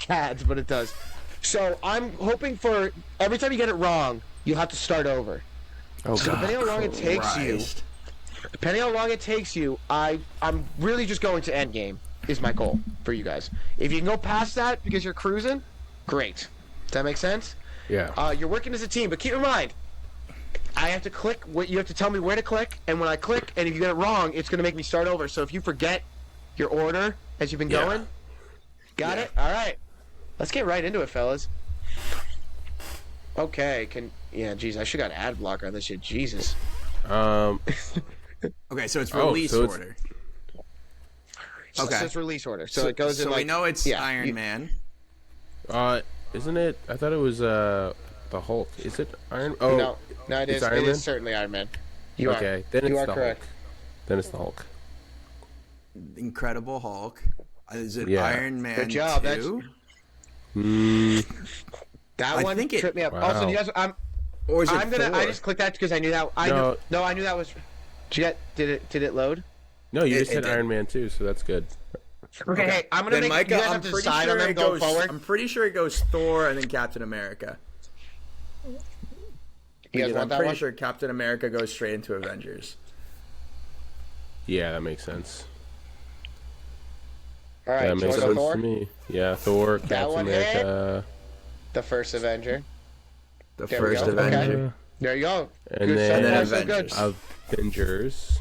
ads, but it does. So I'm hoping for every time you get it wrong, you'll have to start over. Oh, So depending on how long it takes you, I'm really just going to Endgame is my goal for you guys. If you can go past that because you're cruising, great. Does that make sense? Yeah. You're working as a team, but keep in mind, I have to click. You have to tell me where to click, and when I click, and if you get it wrong, it's going to make me start over. So if you forget your order as you've been going, got it? All right. Let's get right into it, fellas. Okay, geez, I should have got an ad blocker on this shit. Jesus. Okay, so it's release order. Okay. So it's release order. So it goes in we know it's Iron Man. Isn't it? I thought it was the Hulk. Is it Iron? Oh, no, it is. Iron It Man? is certainly Iron Man. You okay, are. then it's you are the correct. Hulk. Then it's the Hulk. Incredible Hulk. Is it Yeah. Iron Man Good job. 2? That I one think it- tripped me up. Wow. Also, you guys, Or is it I'm gonna. Thor? I just clicked that because I knew that. I No. knew that was. Did it load? No, you It- just it said did. Iron Man 2, so that's good. Okay, hey, I'm gonna Then make. Micah, you guys I'm have to pretty decide sure on them it going goes. forward. I'm pretty sure it goes Thor and then Captain America. You guys Because want I'm that pretty one? sure Captain America goes straight into Avengers. Yeah, that makes sense. All right, That so makes go sense Thor, to me. Yeah, Thor, Captain one America, the first Avenger. The There we first go. Okay. Avenger. There you go. and Good then, then so good. Avengers. Avengers.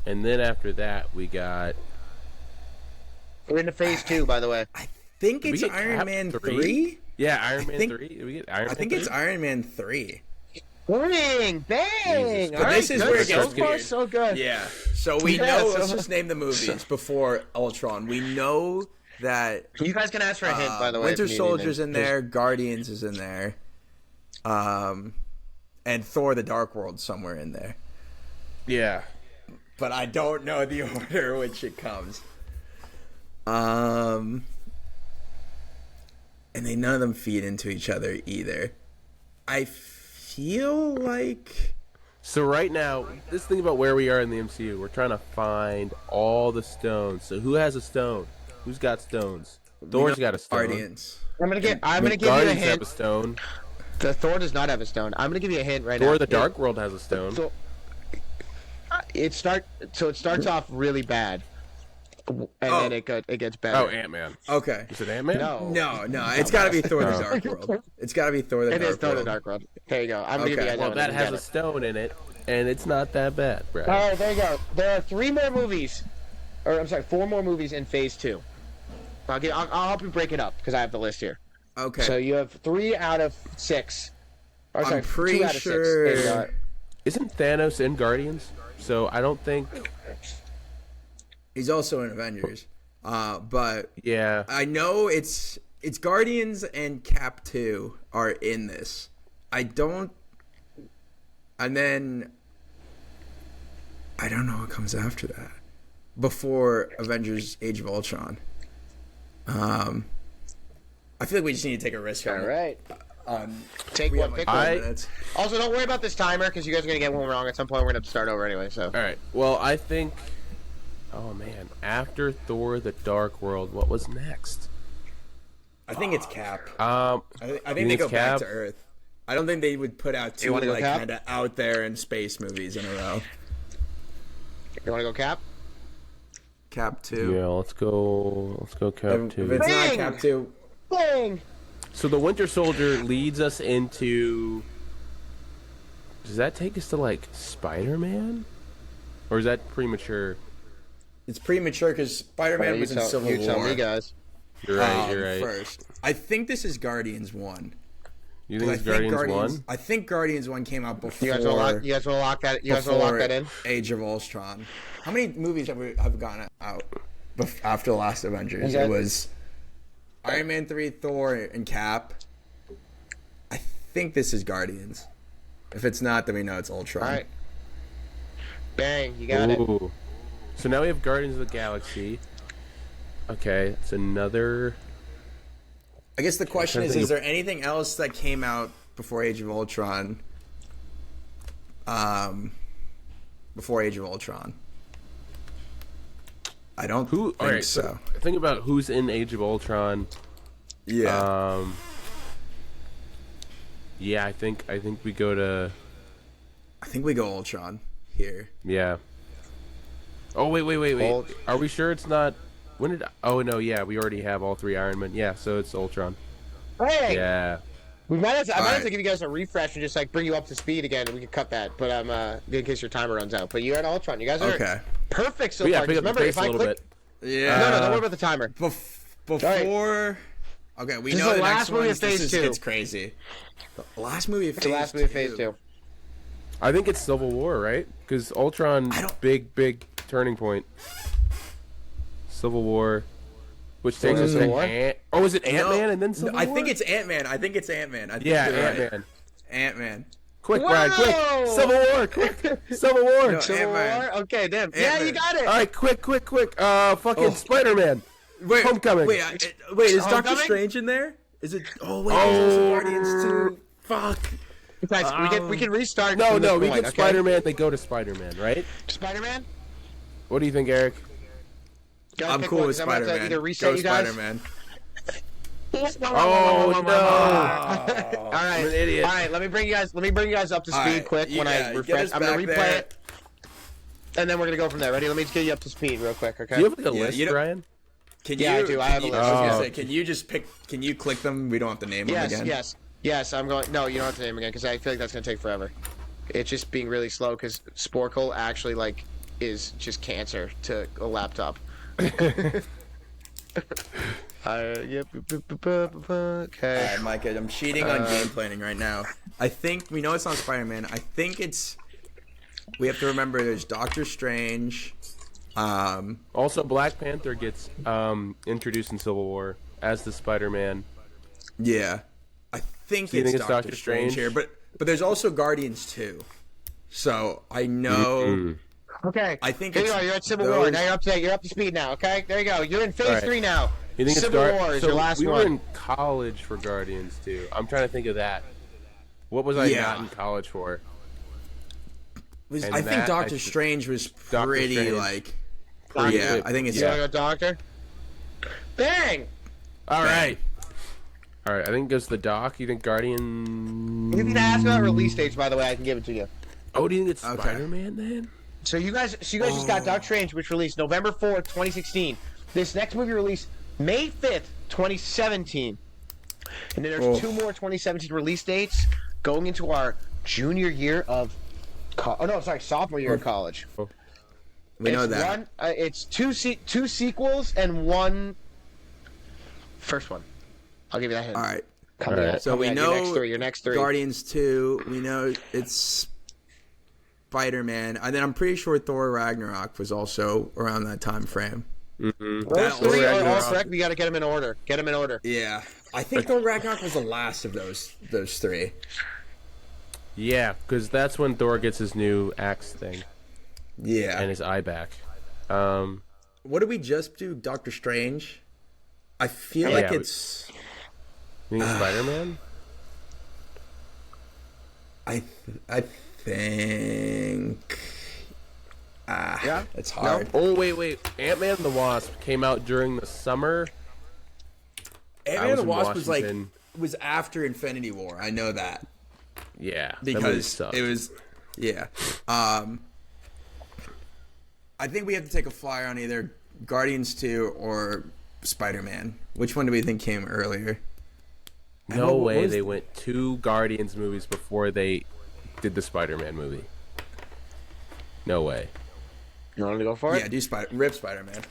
And then after that, we got. We're into phase 2, by the way. I think Did we it's get Iron Cap Man 3? 3. Yeah, Iron Man think- 3. Did we get Iron I Man think 3? it's Iron Man 3. Bang! Bang! Jesus. All But right, this is good. where it so gets far, weird. so good. Yeah. So we Yeah, know. so- Let's just name the movies before Ultron. We know that You guys can ask for a hint, by the way. Winter if you need Soldier's anything. in there. Guardians is in there. And Thor: The Dark World somewhere in there. Yeah. But I don't know the order in which it comes. And none of them feed into each other either. I feel like So right now, this thing about where we are in the MCU, we're trying to find all the stones. So who has a stone? Who's got stones? Thor's got a stone. Guardians. I'm gonna give you a Guardians have hint. a stone. The Thor does not have a stone. I'm gonna give you a hint right now. Thor: The Dark World has a stone. So it starts off really bad, and then it gets better. Oh, Ant-Man. Okay. Is it Ant-Man? No. It's got to be Thor: The Dark World. It's got to be Thor: The Dark It World. is Thor: The Dark World. There you go. I'm gonna give you Okay. guys Well, one. that You has get a it. stone in it, and it's not that bad, Brad. All right, there you go. There are 3 more movies, or I'm sorry, 4 more movies in Phase 2. I'll help you break it up because I have the list here. Okay. So you have 3 out of 6. Or, I'm sorry, pretty 2 out of 6. sure- There you go. Isn't Thanos in Guardians? So I don't think. He's also in Avengers. But Yeah. I know it's Guardians and Cap 2 are in this. And then I don't know what comes after that. Before Avengers Age of Ultron. I feel like we just need to take a risk on All right. Take one, pick one. minutes. Also, don't worry about this timer because you guys are going to get one wrong at some point. We're going to have to start over anyway. So. All right. Well, I think. Oh man! After Thor: The Dark World, what was next? I think it's Cap. Um, I think You they think go it's back Cap? to Earth. I don't think they would put out 2 wanna go like Cap? kind of out there in space movies in a row. You want to go Cap? Cap 2. yeah. Let's go. Cap If 2. it's not Bang! Cap 2, Bang! So the Winter Soldier leads us into. Does that take us to like Spider-Man, or is that premature? it's premature because Spider-Man was in Civil you War. tell me, guys. You're right. You're right. First, I think this is Guardians 1. You think I it's think Guardians 1? I think Guardians 1 came out before. You guys will lock. You guys will lock that. You guys will lock that in. Age of Ultron. How many movies have gone out after the last Avengers? Is that- It was Iron Man 3, Thor, and Cap. I think this is Guardians. If it's not, then we know it's Ultron. All right. Bang! You got it. Ooh. So now we have Guardians of the Galaxy. Okay, it's another. I guess the question trying is: to think is there anything else that came out before Age of Ultron? Before Age of Ultron. I don't All think right, so. Think about who's in Age of Ultron. Yeah. Yeah, I think we go to. I think we go Ultron here. Yeah. Oh wait. Are we sure it's not? When did? Oh no, yeah, we already have all 3 Iron Men. Yeah, so it's Ultron. Hey, Yeah. I might have Alright. to give you guys a refresh and just like bring you up to speed again, and we can cut that. But in case your timer runs out. But you're at Ultron. You guys are Okay. perfect so But yeah, far. pick Just up the remember, pace if a I little click, bit. Yeah. no, don't worry about the timer. Before. Okay, we This is know the the last next movie one. of Phase 2. It's crazy. The last movie of Phase The last movie of Phase 2. I think it's Civil War, right? Because Ultron, big turning point. Civil War, which takes us Civil to War? is it Ant-Man and then Civil I War? think it's Ant-Man. I think Yeah, you're right. Ant-Man. Ant-Man. Quick, Brian, quick! Whoa! Civil War, quick! Civil War! No, Civil Ant-Man. War? Okay, damn. Yeah, you Ant-Man. got it. All right, quick! Fucking Spider-Man! Wait, Homecoming. Wait, is Doctor Homecoming? Strange in there? Is it? Oh wait, there's also Guardians 2. Fuck. Guys, we can restart. No, from this we point, get okay? Spider-Man, they go to Spider-Man, right? Spider-Man? What do you think, Eric? Gotta I'm pick cool one, with 'cause I'm gonna have to Spider-Man. either reset Go you guys. Spider-Man. Oh, no! All right, I'm an idiot. All right, let me bring you guys up to speed All right, quick when I get refresh. us I'm gonna back replay there. it, and then we're gonna go from there. Ready? Let me just get you up to speed real quick, okay? Do you have like a Yeah, list, you don't- Brian? Can Yeah, you, I do. I have a can you- list. I was gonna Oh. say, can you just pick? Can you click them? We don't have to name them again. Yes. I'm going. No, you don't have to name again because I feel like that's gonna take forever. It's just being really slow because Sporkle actually is just cancer to a laptop. Yep. Okay. Alright, Micah, I'm cheating on game planning right now. I think we know it's not Spider-Man. I think it's. We have to remember there's Doctor Strange. Also, Black Panther gets introduced in Civil War as the Spider-Man. Yeah, I think So you it's think it's Doctor Doctor Strange Strange? here, but there's also Guardians 2. So I know. Okay. I think Here you it's are. You're at Civil War. those- Now you're up to speed now. Okay. There you go. You're in phase All right. 3 now. You think Civil it's War is so your last we one. were in college for Guardians too. I'm trying to think of that. What was I Yeah. not in college for? And I think that, Doctor Strange was Doctor pretty Strange. like. Doctor Yeah, Strange. I think it's. You want to go doctor? Bang! All right. All right. I think it goes to the doc. You think Guardian? If you need to ask about release dates, by the way, I can give it to you. Oh, do you think it's Okay. Spider-Man then? So you guys just got Doctor Strange, which released November 4th, 2016. This next movie released May 5th, 2017. And then there's 2 more 2017 release dates going into our junior year of sophomore year of college. We know It's that. it's two sequels and one first one. I'll give you that hint. All right. Coming All right. at- So coming we at know your next three. Guardians 2. We know it's Spider-Man, and then I'm pretty sure Thor Ragnarok was also around that time frame. Mm-hmm. Those that three are all Ragnarok. correct. We got to get them in order. Yeah, I think Thor Ragnarok was the last of those 3. Yeah, because that's when Thor gets his new axe thing Yeah. and his eye back. What did we just do? Doctor Strange. I feel Yeah, like but- it's. You think it's Spider-Man? I think. Yeah? It's hard. Oh wait! Ant-Man and the Wasp came out during the summer. Ant-Man and the in Wasp was like Washington. was after Infinity War. I know that Yeah, that movie because sucked. it was. Yeah. I think we have to take a flyer on either Guardians 2 or Spider-Man. Which one do we think came earlier? No what way was they the- went 2 Guardians movies before they did the Spider-Man movie. No way. You want to go for Yeah, do rip Spider-Man.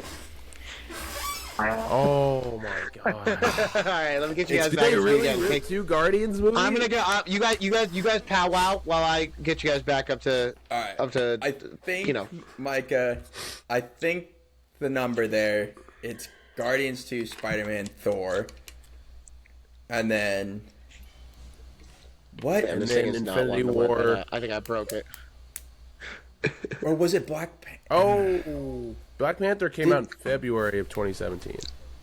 Oh my god. All right, let me get you guys Did back they to really again. rip 2 Guardians movies? I'm gonna go. You guys powwow while I get you guys back up to. All right. Up to. I think, you know. Micah, I think the number there, it's Guardians 2, Spider-Man, Thor. And then. What? Damn, this then thing is not Infinity wanting to work, War. but I think I broke it. Or was it Black Panther? Oh, Black Panther came out in February of 2017,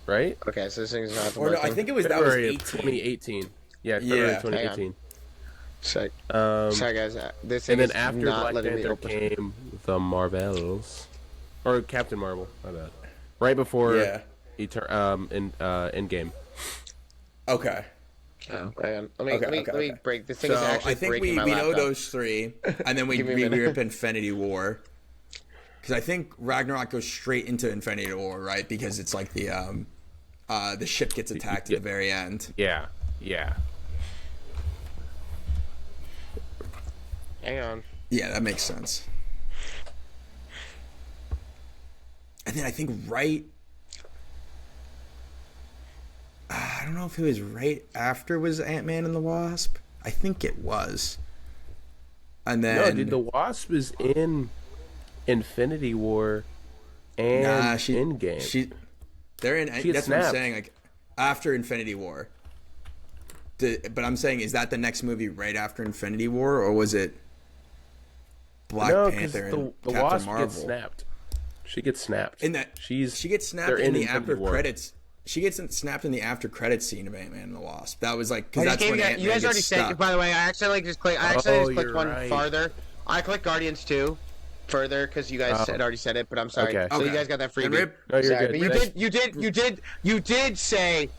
right? Okay, so this thing's not. Or no, I think it was that was February 18. of 2018. Yeah, February Yeah. of 2018. Sorry, Um, sorry guys. This thing and then is after not Black letting me Panther open. came the Marvels, or Captain Marvel. My bad. right before Yeah. Endgame. Okay. Oh, hang on. Let me break. This thing is So actually I think breaking my we know laptop. those three, and then we Give me a minute. rip Infinity War. Because I think Ragnarok goes straight into Infinity War, right? Because it's like the ship gets attacked at the very end. Yeah. Hang on. Yeah, that makes sense. And then I think I don't know if it was right after was Ant-Man and the Wasp. I think it was. And then No, dude, the Wasp is in Infinity War and Endgame. They're in. She That's snapped. what I'm saying. Like after Infinity War. But I'm saying, is that the next movie right after Infinity War, or was it Black Panther and the Captain Wasp Marvel? gets snapped. She gets snapped. In that, she gets snapped they're in the Infinity after War. credits. She gets snapped in the after credits scene of Ant-Man and the Wasp. That was like because I that's just when gave Ant-Man you guys already gets said. stuck. By the way, I accidentally just clicked you're one right. farther. I clicked Guardians 2 further because you guys had already said it, but I'm sorry. Okay. So you Okay. guys got that And freebie. Rip- No, you're Sorry, good. but Thanks. you did say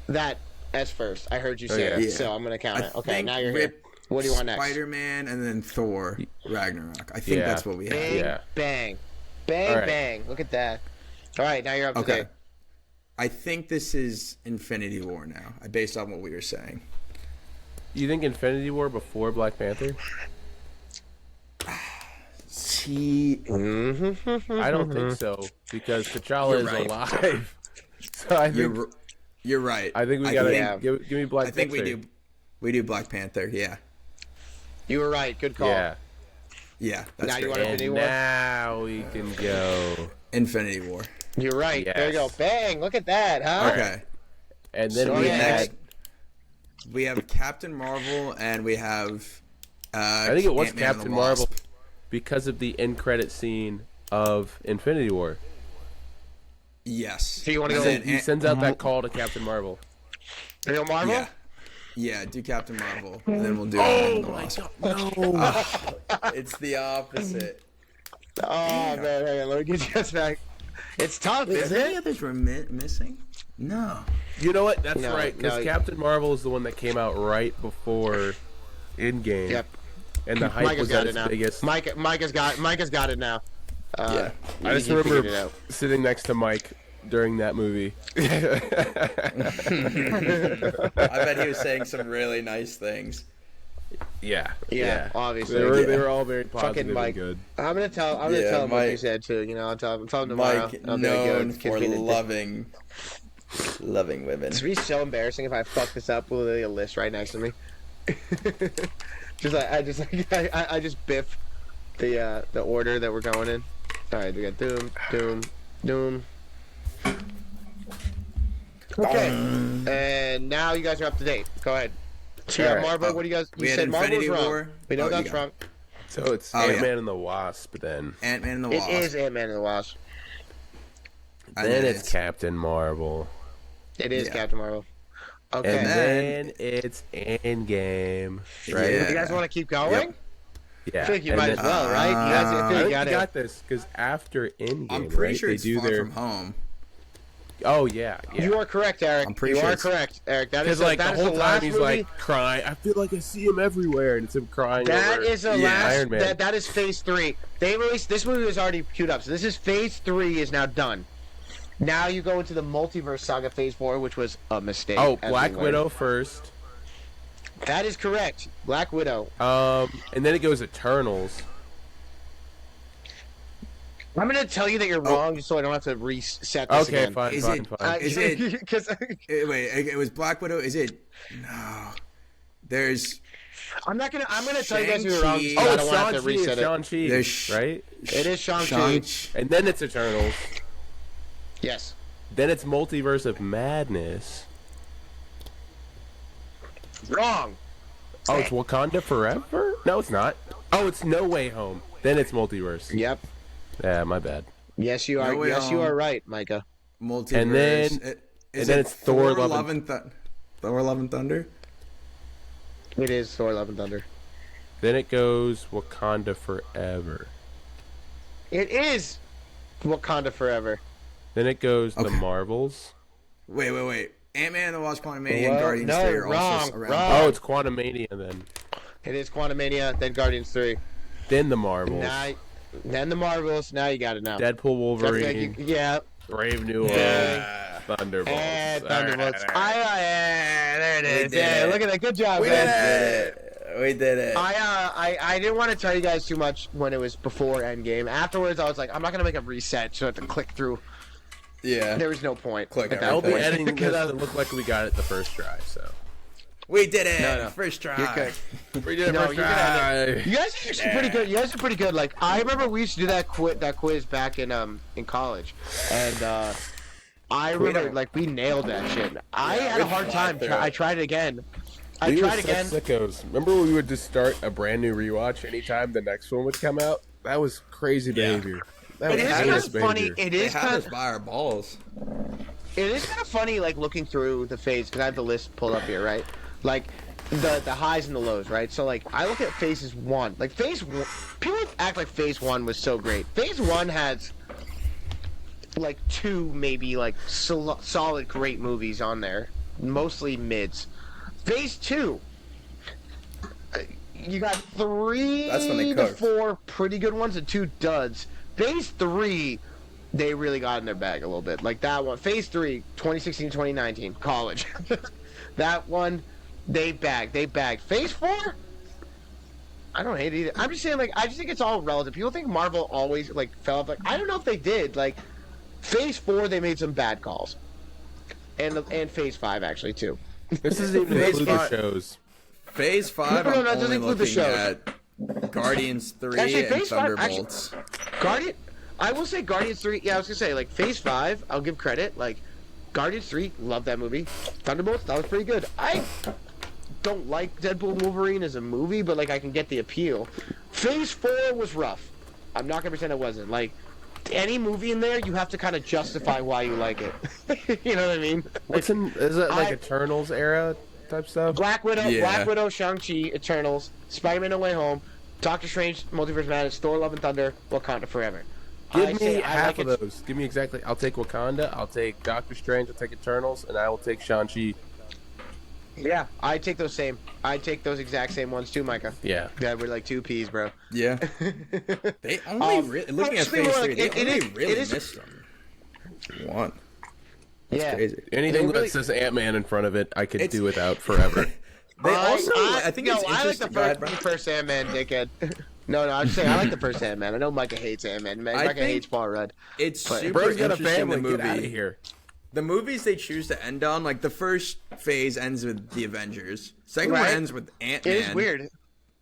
that as first. I heard you say it, Yeah. so I'm gonna count I it. Okay, think now you're here. Rip What do you want next? Spider-Man and then Thor Ragnarok. I think Yeah. that's what we have. Bang, Yeah. bang, All right. bang. Look at that. All right, now you're up to Okay. date. I think this is Infinity War now, based on what we were saying. You think Infinity War before Black Panther? See, I don't think so because T'Challa is You're right. alive. So I think you're right. I think we gotta think- give me Black I think Panther. we do Black Panther. Yeah, You were right. Good call. Yeah. yeah. That's Now you great. wanna- And Infinity War? now we can go. Infinity War. You're right. Yes. There you go. Bang. Look at that, huh? Okay. And then So we next- had. We have Captain Marvel and we have. I think it was Ant-Man and the Captain Marvel Wasp. because of the end credit scene of Infinity War. Yes. So you wanna And go- then He sends out that call to Captain Marvel. Real Marvel? Yeah. Yeah, do Captain Marvel, and then we'll do Ant-Man and the Wasp. No. It's the opposite. Oh man, hang on, let me get you guys back. It's tough, Is isn't there any it? others we're missing? No. You know what? That's No, right, because no. Captain Marvel is the one that came out right before Endgame. Yep. And the hype Micah's was got at it its now. biggest. Micah's got it now. Yeah. I just he figured it remember out. sitting next to Mike during that movie. I bet he was saying some really nice things. Yeah. Yeah, obviously. They were all very positive Mike. and good. I'm gonna tell Yeah, him what you Mike- said too. You know, I'll tell him tomorrow. Mike, I'll be like, yo, known this kid's for being a dick. loving women. It's be so embarrassing if I fuck this up with a list right next to me. I just biff the order that we're going in. All right, we got Doom. Okay, and now you guys are up to date. Go ahead. So you got All right. Marvel. What do you guys? We You had said Marvel was Infinity wrong. War. We know Oh, you that's go. wrong. So it's Oh, yeah. Ant-Man and the Wasp then. Ant-Man and the It Wasp. is Ant-Man and the Wasp. And Then it's Captain Marvel. It is Yeah. Captain Marvel. Okay. And then- then it's Endgame. Right? Yeah. you guys want to keep going? Yeah. I feel like you And might then- as well, right? You guys, I feel I like you think got we it. got this because after Endgame, I'm pretty right, sure they it's do Far their. From Home. Oh yeah, yeah. You are correct, Eric. I'm pretty you sure are it's- correct, Eric. That is Because like that the is whole last time he's movie. like crying. I feel like I see him everywhere, and it's him crying. That over is the Yeah. last. Iron Man. That is phase 3. They released this movie was already queued up, so this is phase 3 is now done. Now you go into the multiverse saga phase 4, which was a mistake. Oh, as Black we learned. Widow first. That is correct. Black Widow. And then it goes Eternals. I'm gonna tell you that you're wrong, just so I don't have to reset this Okay, again. fine, Is fine, it- fine. Is it- Because Wait, it was Black Widow. Is it? No. There's. I'm gonna tell you guys you're wrong. Shang-Chi. So I Oh, don't want to have to Shang-Chi. reset it. Shang-Chi, There's right? It is Shang-Chi. And then it's Eternals. Yes. Then it's Multiverse of Madness. Wrong. Oh, it's Wakanda Forever? No, it's not. Oh, it's No Way Home. Then it's Multiverse. Yep. Yeah, my bad. Yes, you are. No Way Yes, you Home. are right, Micah. Multiverse. And then- Is then it it's Thor Love Love and- and Thor Love and Thunder? It is Thor: Love and Thunder. Then it goes Wakanda Forever. It is Wakanda Forever. Then it goes The Marvels. Wait. Ant-Man and the Wasp: Quantumania and Guardians 3 are also around. Oh, it's Quantumania then. It is Quantumania, then Guardians 3. Then The Marvels. Then The Marvels. Now you got it now. Deadpool, Wolverine. Yeah. Brave New World. Yeah. Thunderbolts. Thunderbolts. There it is. did Yeah, it. look at that. Good job, We guys. did it. I didn't want to tell you guys too much when it was before Endgame. Afterwards, I was like, I'm not gonna make a reset, so I have to click through. Yeah. There was no point. Click at that I'll be point. editing this to look like we got it the first try. So We did it. No. First try. You're good. we did it No, first you're gonna have try. You guys are actually pretty good. You guys are pretty good. Like I remember we used to do that quiz back in college, and I remember like we nailed that shit. I had a we hard fly time. through I it. tried it again. We I were tried again. such sickos. Remember when we would just start a brand new rewatch anytime the next one would come out? That was crazy behavior. That It was is had kind heinous of funny. behavior. It They is had kind us of by our balls. funny. Like looking through the phase because I have the list pulled up here, right? Like the highs and the lows, right? So like I look at phases one. Like phase one, people act like phase one was so great. Phase one has like two maybe like solid great movies on there, mostly mids. Phase two, you got That's when they three to cooked. four pretty good ones and two duds. Phase three, they really got in their bag a little bit. Like that one, Phase 3, 2016, 2019, college. That one, they bagged. Phase 4, I don't hate it either. I'm just saying, like, I just think it's all relative. People think Marvel always, like, fell off. Like, I don't know if they did. Like, Phase 4, they made some bad calls. And Phase 5, actually, too. This isn't even Phase include the five- shows. Phase 5, No, I'm that doesn't only include the looking shows. at Guardians 3 Actually, and Phase 5 Thunderbolts. I will say Guardians 3, yeah, I was going to say, like, Phase 5, I'll give credit. Like, Guardians 3, love that movie. Thunderbolts, that was pretty good. I don't like Deadpool and Wolverine as a movie, but, like, I can get the appeal. Phase 4 was rough. I'm not going to pretend it wasn't. Like, any movie in there, you have to kind of justify why you like it. You know what I mean? What's in? Is it like I- Eternals era type stuff? Black Widow, Yeah. Shang-Chi, Eternals, Spider-Man No Way Home, Doctor Strange, Multiverse of Madness, Thor: Love and Thunder, Wakanda Forever. I Give say me I half like of it. those. Give me exactly. I'll take Wakanda. I'll take Doctor Strange. I'll take Eternals, and I will take Shang-Chi. Yeah, I take those exact same ones too, Micah. Yeah. Yeah, we're like two peas, bro. Yeah. They only looking at speaking Phase of, 3, like, they it only is- really it is- missed them. One. That's Yeah. crazy. Anything They really- that says Ant-Man in front of it, I could do without forever. They also, I think it's I like the interesting. Go ahead, bro. first Ant-Man, dickhead. No, I'm just saying I like the first Ant-Man. I know Micah hates Ant-Man. I Micah think- hates Paul Rudd. It's But- super Bro's got a interesting, the family. Get out of movie. here. The movies they choose to end on, like the first phase ends with the Avengers. Second one Right. ends with Ant-Man. It is weird.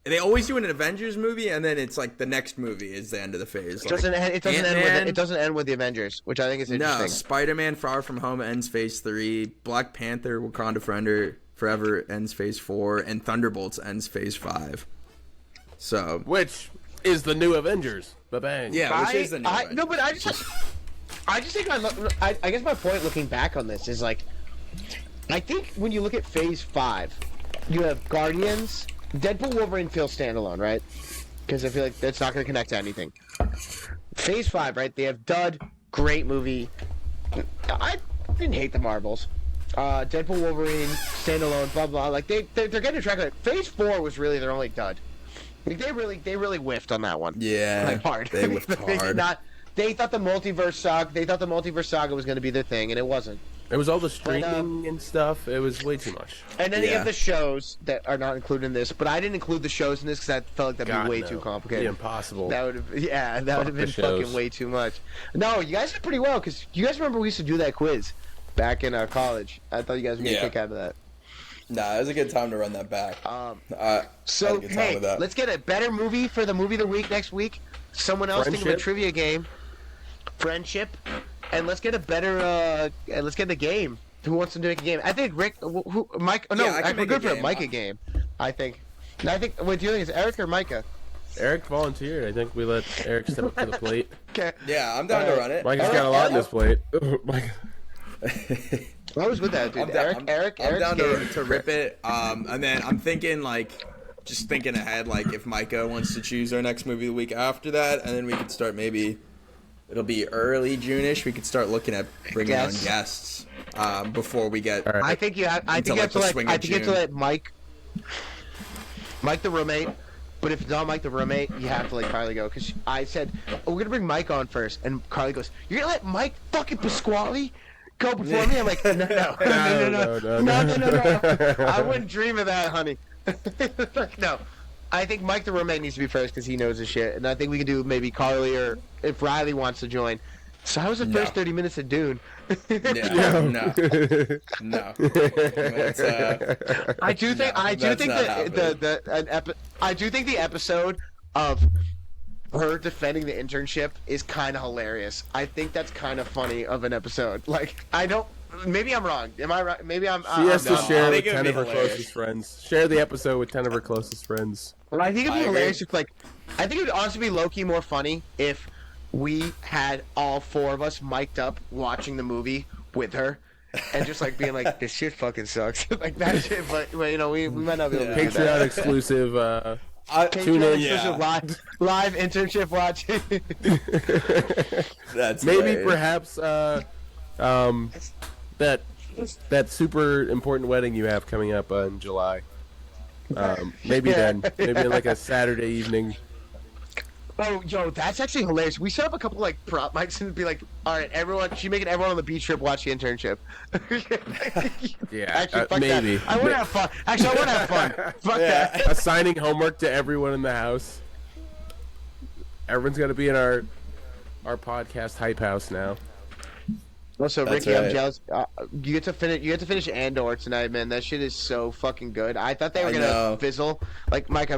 They always do an Avengers movie, and then it's like the next movie is the end of the phase. It doesn't end Ant-Man- with the Avengers, which I think is No, interesting. Spider-Man: Far From Home ends Phase 3. Black Panther: Wakanda Forever ends Phase 4, and Thunderbolts ends Phase 5. So Which is the new Avengers? Ba-bang. yeah, which is the new no, but I just think I guess my point looking back on this is like, I think when you look at Phase 5, you have Guardians, Deadpool, Wolverine feel standalone, right? Because I feel like that's not going to connect to anything. Phase 5, right? They have Dud, great movie. I didn't hate the Marvels. Deadpool, Wolverine, standalone, blah blah. Like they're getting a track. Like Phase 4 was really their only dud. Like they really whiffed on that one. yeah, Like hard. they whiffed They did hard. not. They thought the multiverse saga. They thought the multiverse saga was going to be their thing, and it wasn't. It was all the streaming and stuff. It was way too much. And then you Yeah. have the shows that are not included in this, but I didn't include the shows in this because I felt like that'd God, be way no. too Be complicated. impossible. That would have, yeah, that would have the been fucking shows. way too much. No, you guys did pretty well because you guys remember we used to do that quiz back in college. I thought you guys would get a Yeah. kick out of that. Nah, it was a good time to run that back. So Had a good time hey, with that. let's get a better movie for the movie of the week next week. Someone else think of a Friendship? trivia game. Friendship, and let's get a better. Let's get the game. Who wants to make a game? I think Rick, Mike. Oh, no, Yeah, I can we're make good a for a game. Micah game. I think. And I think. Wait, do you think it's Eric or Micah? Eric volunteered. I think we let Eric step up to the plate. Okay. Yeah, I'm down to run it. Mike's got a lot on his plate. Mike. I was with that dude. I'm down, Eric's I'm down game. to rip it. And then I'm thinking just thinking ahead, like if Micah wants to choose our next movie the week after that, and then we could start maybe it'll be early June-ish. We could start looking at bringing on Yes. guests before we get. All right. I think you have. I think Until, you have to like, the let. swing I of think you have to June. let Mike the roommate. But if it's not Mike the roommate, you have to let Carly go. Because I said, oh, we're gonna bring Mike on first, and Carly goes, "You're gonna let Mike fucking Pasquale go before me?" I'm like, no. I wouldn't dream of that, honey. No. I think Mike the roommate needs to be first because he knows his shit, and I think we could do maybe Carly or if Riley wants to join. So how was the first No. 30 minutes of Dune? Yeah, no. That's, I do think No, I do that's think not I do think the episode of her defending the internship is kind of hilarious. I think that's kind of funny of an episode. Like I don't. Maybe I'm wrong. Am I right? Maybe I'm. She has to no, share I with think it would 10 be of her hilarious. closest friends. Share the episode with 10 of her closest friends. I think it'd I be agree. hilarious if, like, I think it would honestly be low-key more funny if we had all four of us mic'd up watching the movie with her and just, like, being like, this shit fucking sucks. Like, that shit, but you know, we might not be able to do Patreon that. exclusive. Tune Patreon in. exclusive live internship watching. That's Maybe hilarious. perhaps that super important wedding you have coming up in July. Maybe Yeah. then. Maybe on like a Saturday evening. Oh, yo, that's actually hilarious. We set up a couple, like, prop mics and be like, all right, everyone, she making everyone on the beach trip watch the internship. Yeah, Actually, fuck maybe. that. I want to have fun. Actually, I want to have fun. Fuck Yeah. that. Assigning homework to everyone in the house. Everyone's got to be in our podcast hype house now. Also, That's Ricky, I'm right. jealous. You get to finish. You get to finish Andor tonight, man. That shit is so fucking good. I thought they were I gonna know. fizzle. Like Mike,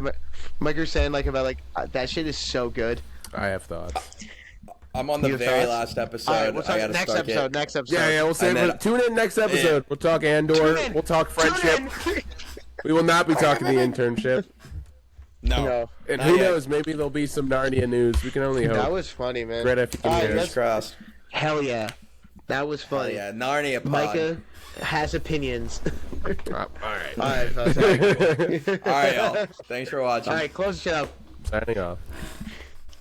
Mike, you're saying like about like that shit is so good. I have thoughts. I'm on the You have very thoughts? last episode. All right, we'll I talk gotta next start episode. it. Next episode. Yeah, we'll save And it. Tune in next episode. We'll talk Andor. Tune in. We'll talk Tune friendship. in. We will not be talking the internship. No. No, And Not who yet. knows? Maybe there'll be some Narnia news. We can only hope. that was funny, man. Greta, if you can All right, hear us. Fingers crossed. Hell yeah, that was Oh, funny. yeah, Narnia pod. Micah has opinions. All right. All right, folks. All right, y'all. Thanks for watching. All right, close the shit up. Signing off.